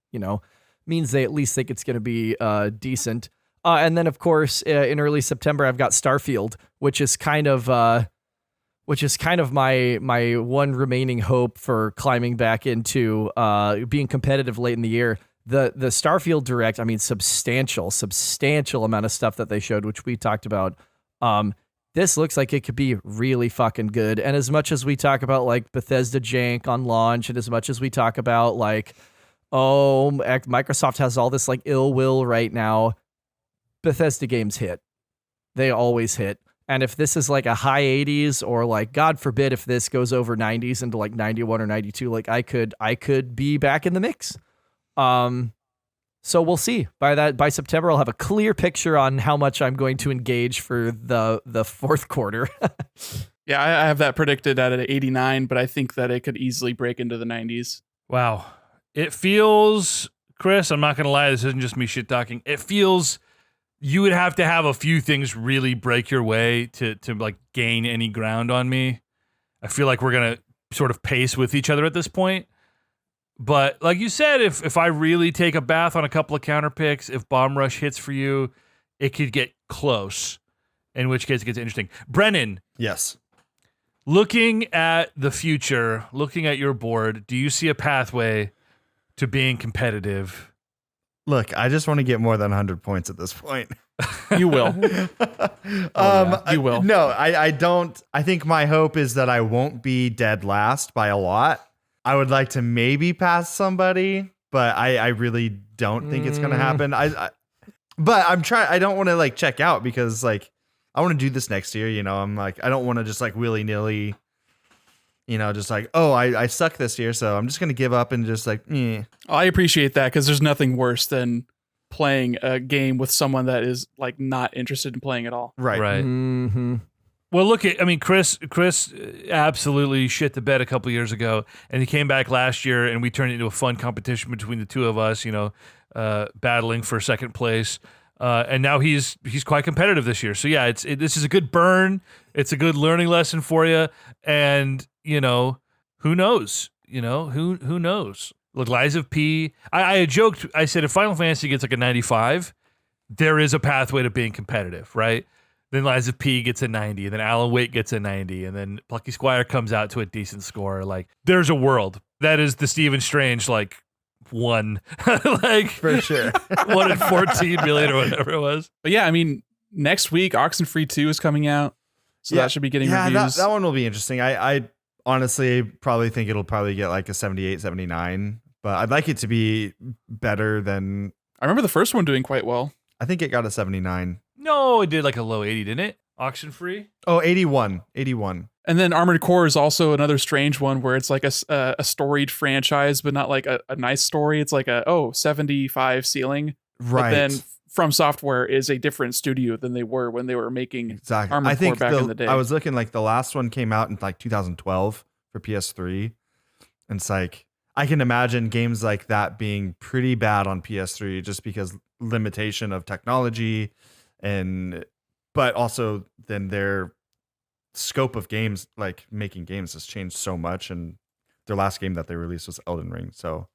means they at least think it's going to be decent. And then, of course, in early September, I've got Starfield, which is kind of my one remaining hope for climbing back into being competitive late in the year. The Starfield Direct, I mean, substantial amount of stuff that they showed, which we talked about. This looks like it could be really fucking good. And as much as we talk about like Bethesda jank on launch, and as much as we talk about like, oh, Microsoft has all this like ill will right now, Bethesda games hit. They always hit. And if this is like a high 80s, or like, God forbid, if this goes over 90s into like 91 or 92, like I could be back in the mix. So we'll see. By September, I'll have a clear picture on how much I'm going to engage for the fourth quarter. Yeah, I have that predicted at an 89, but I think that it could easily break into the 90s. Wow. It feels, Chris, I'm not going to lie, this isn't just me shit talking. It feels you would have to have a few things really break your way to like gain any ground on me. I feel like we're going to sort of pace with each other at this point. But like you said, if I really take a bath on a couple of counter picks, if Bomb Rush hits for you, it could get close, in which case it gets interesting. Brennan. Yes. Looking at the future, looking at your board, do you see a pathway to being competitive? Look, I just want to get more than 100 points at this point. You will. You will. No, I don't. I think my hope is that I won't be dead last by a lot. I would like to maybe pass somebody, but I really don't think it's going to happen. But I don't want to like check out because like I want to do this next year. I'm like, I don't want to just like willy nilly, just like, oh, I suck this year. So I'm just going to give up and just like, I appreciate that because there's nothing worse than playing a game with someone that is like not interested in playing at all. Right. Mm-hmm. Well, Chris absolutely shit the bed a couple years ago, and he came back last year, and we turned it into a fun competition between the two of us, battling for second place. And now he's quite competitive this year. So yeah, this is a good burn. It's a good learning lesson for you. And who knows? Who knows? Look, Lies of P. I had joked. I said if Final Fantasy gets like a 95, there is a pathway to being competitive, right? Then Lies of P gets a 90, and then Alan Wake gets a 90, and then Plucky Squire comes out to a decent score. Like, there's a world. That is the Stephen Strange, like, 1. Like, For sure. 1 in 14 million or whatever it was. But yeah, I mean, next week, Oxenfree 2 is coming out. So that should be getting reviews. That one will be interesting. I honestly probably think it'll probably get like a 78, 79, but I'd like it to be better than... I remember the first one doing quite well. I think it got a 79. No, it did like a low 80, didn't it? Auction-free? Oh, 81. 81. And then Armored Core is also another strange one where it's like a storied franchise, but not like a nice story. It's like 75 ceiling. Right. But then From Software is a different studio than they were when they were making exactly. Armored I think Core back in the day. I was looking like the last one came out in like 2012 for PS3. And it's like, I can imagine games like that being pretty bad on PS3 just because limitation of technology but also then their scope of games, like making games, has changed so much, and their last game that they released was Elden Ring, so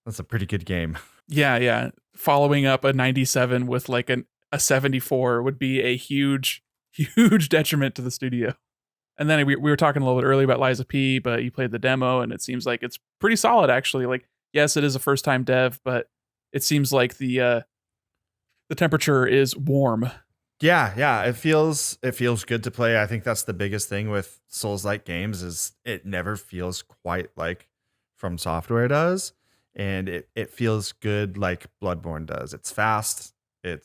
that's a pretty good game. Yeah. Following up a 97 with like a 74 would be a huge detriment to the studio. And then we were talking a little bit earlier about Lies of P, but you played the demo and it seems like it's pretty solid actually. Like, yes, it is a first time dev, but it seems like the temperature is warm. Yeah. It feels good to play. I think that's the biggest thing with Souls-like games is it never feels quite like From Software does. And it feels good like Bloodborne does. It's fast. The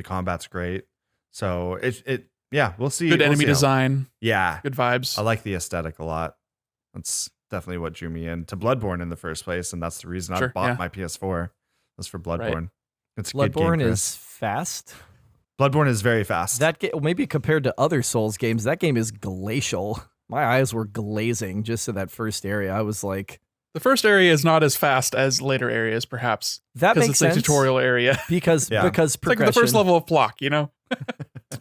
combat's great. So we'll see. Good we'll enemy see design. Yeah. Good vibes. I like the aesthetic a lot. That's definitely what drew me into Bloodborne in the first place. And that's the reason I bought my PS4 was for Bloodborne. Right. It's a good game, Bloodborne Chris. is fast. Bloodborne is very fast. That maybe compared to other Souls games, that game is glacial. My eyes were glazing just in that first area. I was like, the first area is not as fast as later areas, perhaps. that makes it's sense. a tutorial area. because Yeah. because It's like progression. the first level of Plock, Yeah.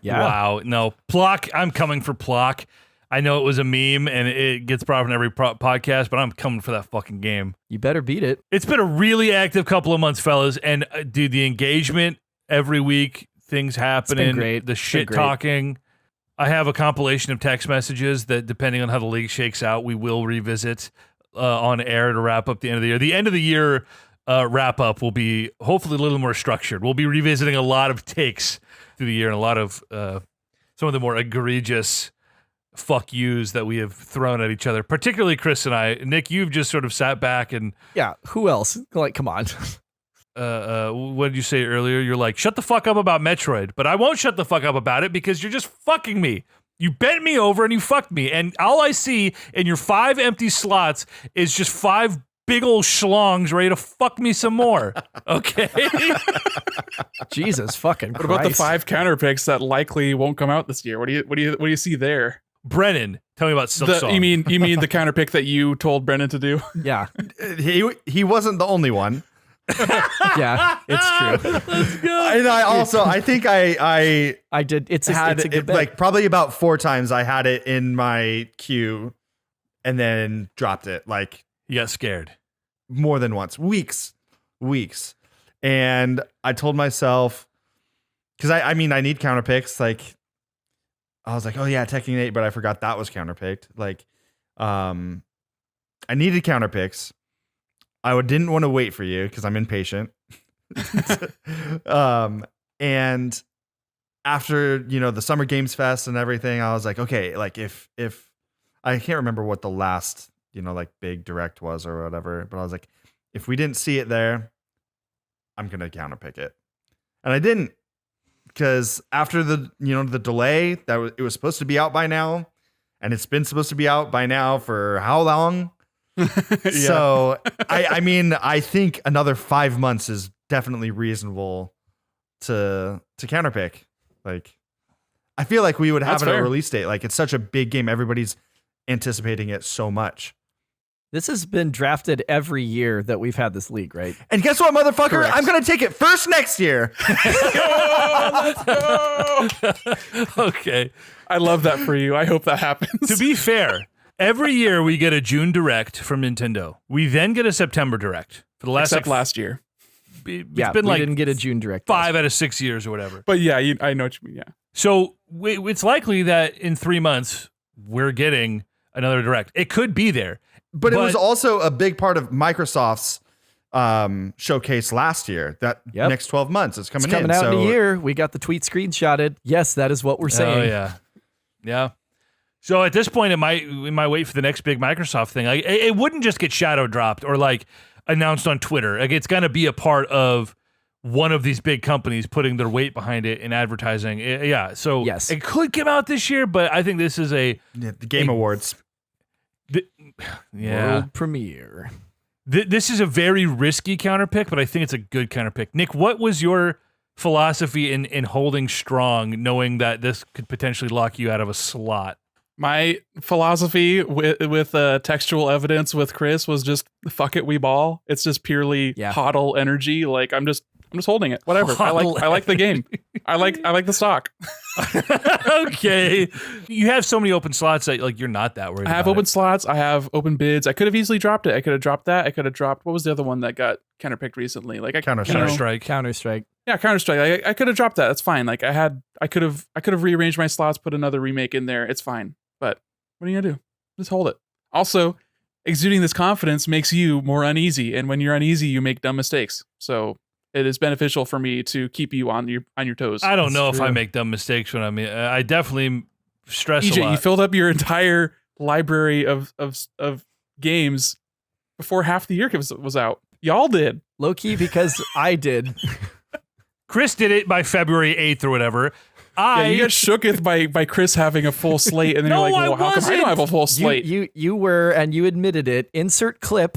Wow. No. Plock. I'm coming for Plock. I know it was a meme and it gets brought up in every podcast, but I'm coming for that fucking game. You better beat it. It's been a really active couple of months, fellas. And dude, the engagement every week, things happening, great. the It's shit been great. talking. I have a compilation of text messages that, depending on how the league shakes out, we will revisit on air to wrap up the end of the year. The end of the year wrap up will be hopefully a little more structured. We'll be revisiting a lot of takes through the year and a lot of some of the more egregious fuck yous that we have thrown at each other, particularly Chris and I. Nick, you've just sort of sat back and Yeah. Who else? Like, come on. what did you say earlier? You're like, shut the fuck up about Metroid, but I won't shut the fuck up about it because you're just fucking me. You bent me over and you fucked me. And all I see in your 5 empty slots is just 5 big old schlongs ready to fuck me some more. Okay. Jesus fucking What Christ. about the 5 counter picks that likely won't come out this year? What do you see there? Brennan, tell me about Silk Song. You mean the counter pick that you told Brennan to do? Yeah. He wasn't the only one. Yeah. It's true. Let's go. And I think I I did. It's a had good it, bet. like probably about 4 times I had it in my queue and then dropped it like You got scared. more than once. Weeks. And I told myself, because I need counter picks. Like I was like, oh yeah, Tekken 8, but I forgot that was counterpicked. Like, I needed counter picks. I didn't want to wait for you because I'm impatient. And after, the Summer Games Fest and everything, I was like, okay, like if I can't remember what the last, like big direct was or whatever, but I was like, if we didn't see it there, I'm gonna counterpick it, and I didn't, because after the delay that it was supposed to be out by now, and it's been supposed to be out by now for how long? So I mean, I think another 5 months is definitely reasonable to counterpick. Like, I feel like we would have That's it a fair. release date. Like, it's such a big game, everybody's anticipating it so much. This has been drafted every year that we've had this league, right? And guess what, motherfucker? Correct. I'm gonna take it first next year. Let's go! Okay. I love that for you. I hope that happens. To be fair, every year we get a June Direct from Nintendo. We then get a September Direct. For the last Except last year. it's Yeah, been we like didn't get a June Direct. 5 out of 6 years or whatever. But yeah, I know what you mean. Yeah. So it's likely that in 3 months we're getting another Direct. It could be there. But it was also a big part of Microsoft's showcase last year. That Yep. next 12 months is It's coming coming in. out in So a year. We got the tweet screenshotted. Yes, that is what we're saying. Oh yeah, yeah. So at this point, we might wait for the next big Microsoft thing. Like, it wouldn't just get shadow dropped or like announced on Twitter. Like, it's gonna be a part of one of these big companies putting their weight behind it in advertising. Yeah. So Yes. it could come out this year, but I think this is a yeah, the Game Awards. yeah. World premiere. This is a very risky counterpick, but I think it's a good counterpick. Nick, what was your philosophy in holding strong, knowing that this could potentially lock you out of a slot? My philosophy with textual evidence with Chris was just fuck it, we ball. It's just purely hodl energy. Like I'm just holding it. Whatever. I like the game. I like the stock. Okay. You have so many open slots that like you're not that worried. I have about open it. slots. I have open bids. I could have easily dropped it. I could have dropped that. I could have dropped what was the other one that got counterpicked recently? Like Counter-Strike. Counter-Strike. Yeah, Counter-Strike. I could have dropped that. That's fine. Like I could have rearranged my slots, put another remake in there. It's fine. But what are you gonna do? Just hold it. Also, exuding this confidence makes you more uneasy, and when you're uneasy, you make dumb mistakes. So it is beneficial for me to keep you on your toes. I don't know That's if I true. make dumb mistakes when I definitely stress a EJ, lot. you filled up your entire library of games before half the year was out. Y'all did. Low key because I did. Chris did it by February 8th or whatever. Yeah, you got shooketh by Chris having a full slate, and then No, you're like, I well, how come I don't have a full slate? You were, and you admitted it. Insert clip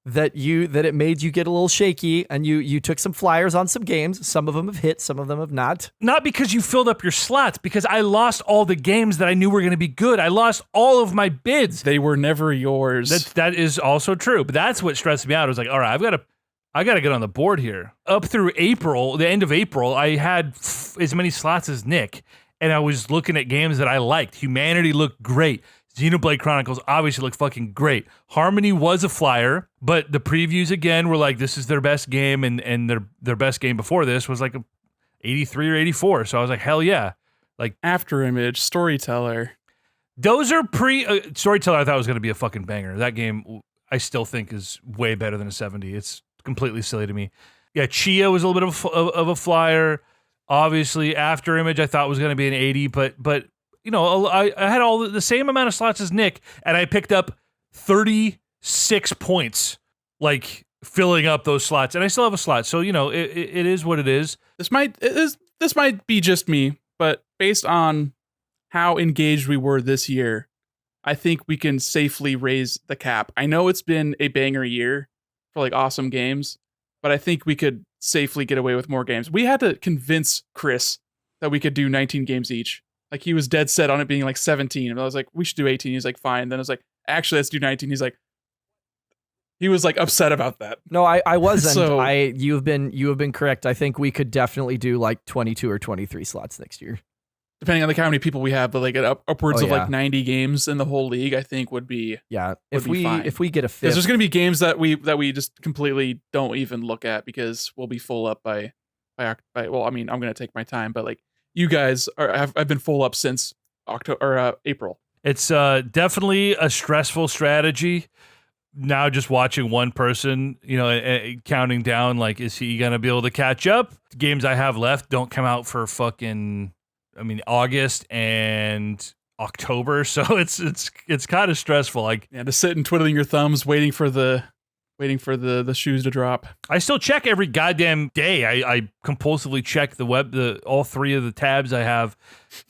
that it made you get a little shaky, and you took some flyers on some games. Some of them have hit, some of them have not. Not because you filled up your slots, because I lost all the games that I knew were going to be good. I lost all of my bids. They were never yours. That is also true, but that's what stressed me out. I was like, all right, I got to get on the board here. Up through April, the end of April, I had as many slots as Nick, and I was looking at games that I liked. Humanity looked great. Xenoblade Chronicles obviously looked fucking great. Harmony was a flyer, but the previews again were like, this is their best game, and their best game before this was like a 83 or 84. So I was like, hell yeah. Like After Image, Storyteller. those are Storyteller. I thought was going to be a fucking banger. That game I still think is way better than a 70. It's completely silly to me. Yeah, Chia was a little bit of a flyer. Obviously, After Image I thought was going to be an 80, but you know, I had all the same amount of slots as Nick, and I picked up 36 points, like filling up those slots, and I still have a slot. So you know, it is what it is. This might be just me, but based on how engaged we were this year, I think we can safely raise the cap. I know it's been a banger year for like awesome games, but I think we could safely get away with more games. We had to convince Chris that we could do 19 games each. Like he was dead set on it being like 17. And I was like, we should do 18. He's like, fine. Then I was like, actually, let's do 19. He was like upset about that. No, I wasn't. So- You have been correct. I think we could definitely do like 22 or 23 slots next year. Depending on like how many people we have, but like upwards Oh, of yeah. like 90 games in the whole league, I think would be. Yeah, Would be fine. if we get a Because fifth, there's going to be games that we just completely don't even look at because we'll be full up by well, I mean, I'm going to take my time, but like you guys I've been full up since October or April. It's definitely a stressful strategy. Now just watching one person, you know, counting down, like, is he going to be able to catch up? Games I have left don't come out for fucking, August and October. So it's kind of stressful. Like, Yeah, to sit and twiddling your thumbs waiting for the Waiting for the shoes to drop. I still check every goddamn day. I compulsively check all 3 of the tabs I have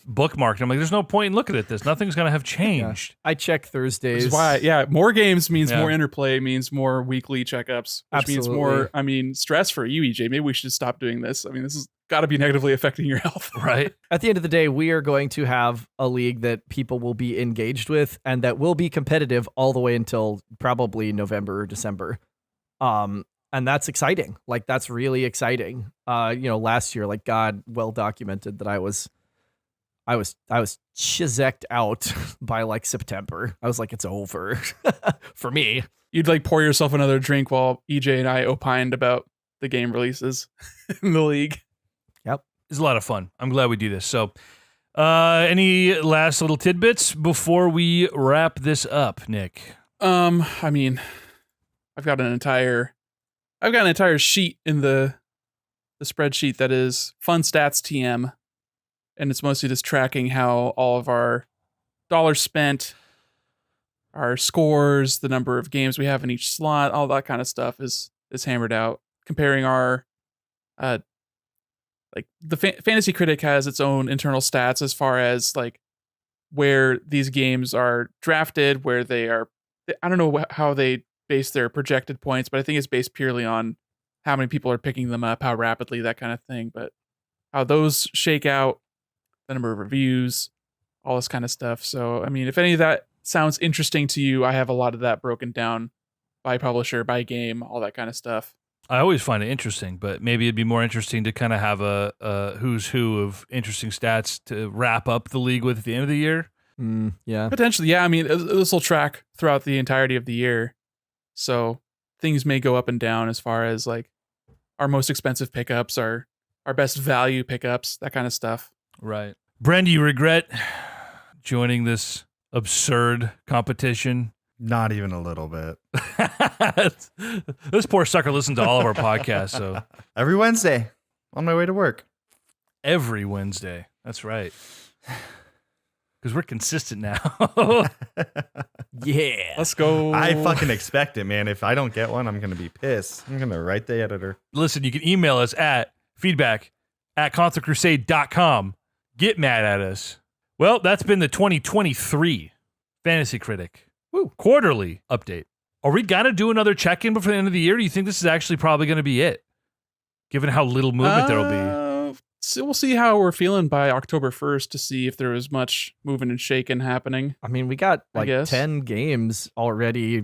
bookmarked. I'm like, there's no point in looking at this. Nothing's gonna have changed. Yeah. I check Thursdays. Which is why, more games means more interplay, means more weekly checkups, which means more, stress for you, EJ. Maybe we should stop doing this. I mean, this has got to be negatively affecting your health. Right. At the end of the day, we are going to have a league that people will be engaged with and that will be competitive all the way until probably November or December. And that's exciting. Like, that's really exciting. Last year, like, God well documented that I was chizeked out by like September. I was like, it's over for me. You'd like pour yourself another drink while EJ and I opined about the game releases in the league. Yep. It's a lot of fun. I'm glad we do this. So, any last little tidbits before we wrap this up, Nick? I mean, I've got an entire sheet in the spreadsheet that is Fun Stats TM, and it's mostly just tracking how all of our dollars spent, our scores, the number of games we have in each slot, all that kind of stuff is hammered out. Comparing our like the Fantasy Critic has its own internal stats as far as like where these games are drafted, where they are. I don't know how they base their projected points, but I think it's based purely on how many people are picking them up, how rapidly, that kind of thing. But how those shake out, the number of reviews, all this kind of stuff. So, I mean, if any of that sounds interesting to you, I have a lot of that broken down by publisher, by game, all that kind of stuff. I always find it interesting, but maybe it'd be more interesting to kind of have a who's who of interesting stats to wrap up the league with at the end of the year. Yeah. Potentially, yeah. I mean, this will track throughout the entirety of the year. So things may go up and down as far as like our most expensive pickups, our best value pickups, that kind of stuff. Right. Bren, do you regret joining this absurd competition? Not even a little bit. This poor sucker listened to all of our podcasts. So every Wednesday on my way to work. Every Wednesday. That's right. Because we're consistent now. Yeah. Let's go. I fucking expect it, man. If I don't get one, I'm going to be pissed. I'm going to write the editor. Listen, you can email us at feedback@consolecrusade.com. Get mad at us. Well, that's been the 2023 Fantasy Critic quarterly update. Are we going to do another check-in before the end of the year? Do you think this is actually probably going to be it? Given how little movement there will be. So we'll see how we're feeling by October 1st to see if there was much moving and shaking happening. I mean, we got like 10 games already,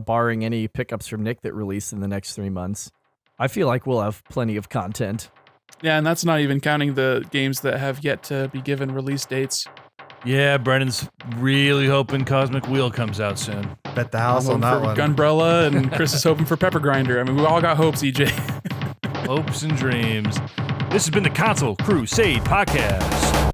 barring any pickups from Nick that release in the next 3 months. I feel like we'll have plenty of content. Yeah, and that's not even counting the games that have yet to be given release dates. Yeah, Brennan's really hoping Cosmic Wheel comes out soon. Bet the house on that one. Gunbrella, and Chris is hoping for Pepper Grinder. I mean, we all got hopes, EJ. Hopes and dreams. This has been the Console Crusade Podcast.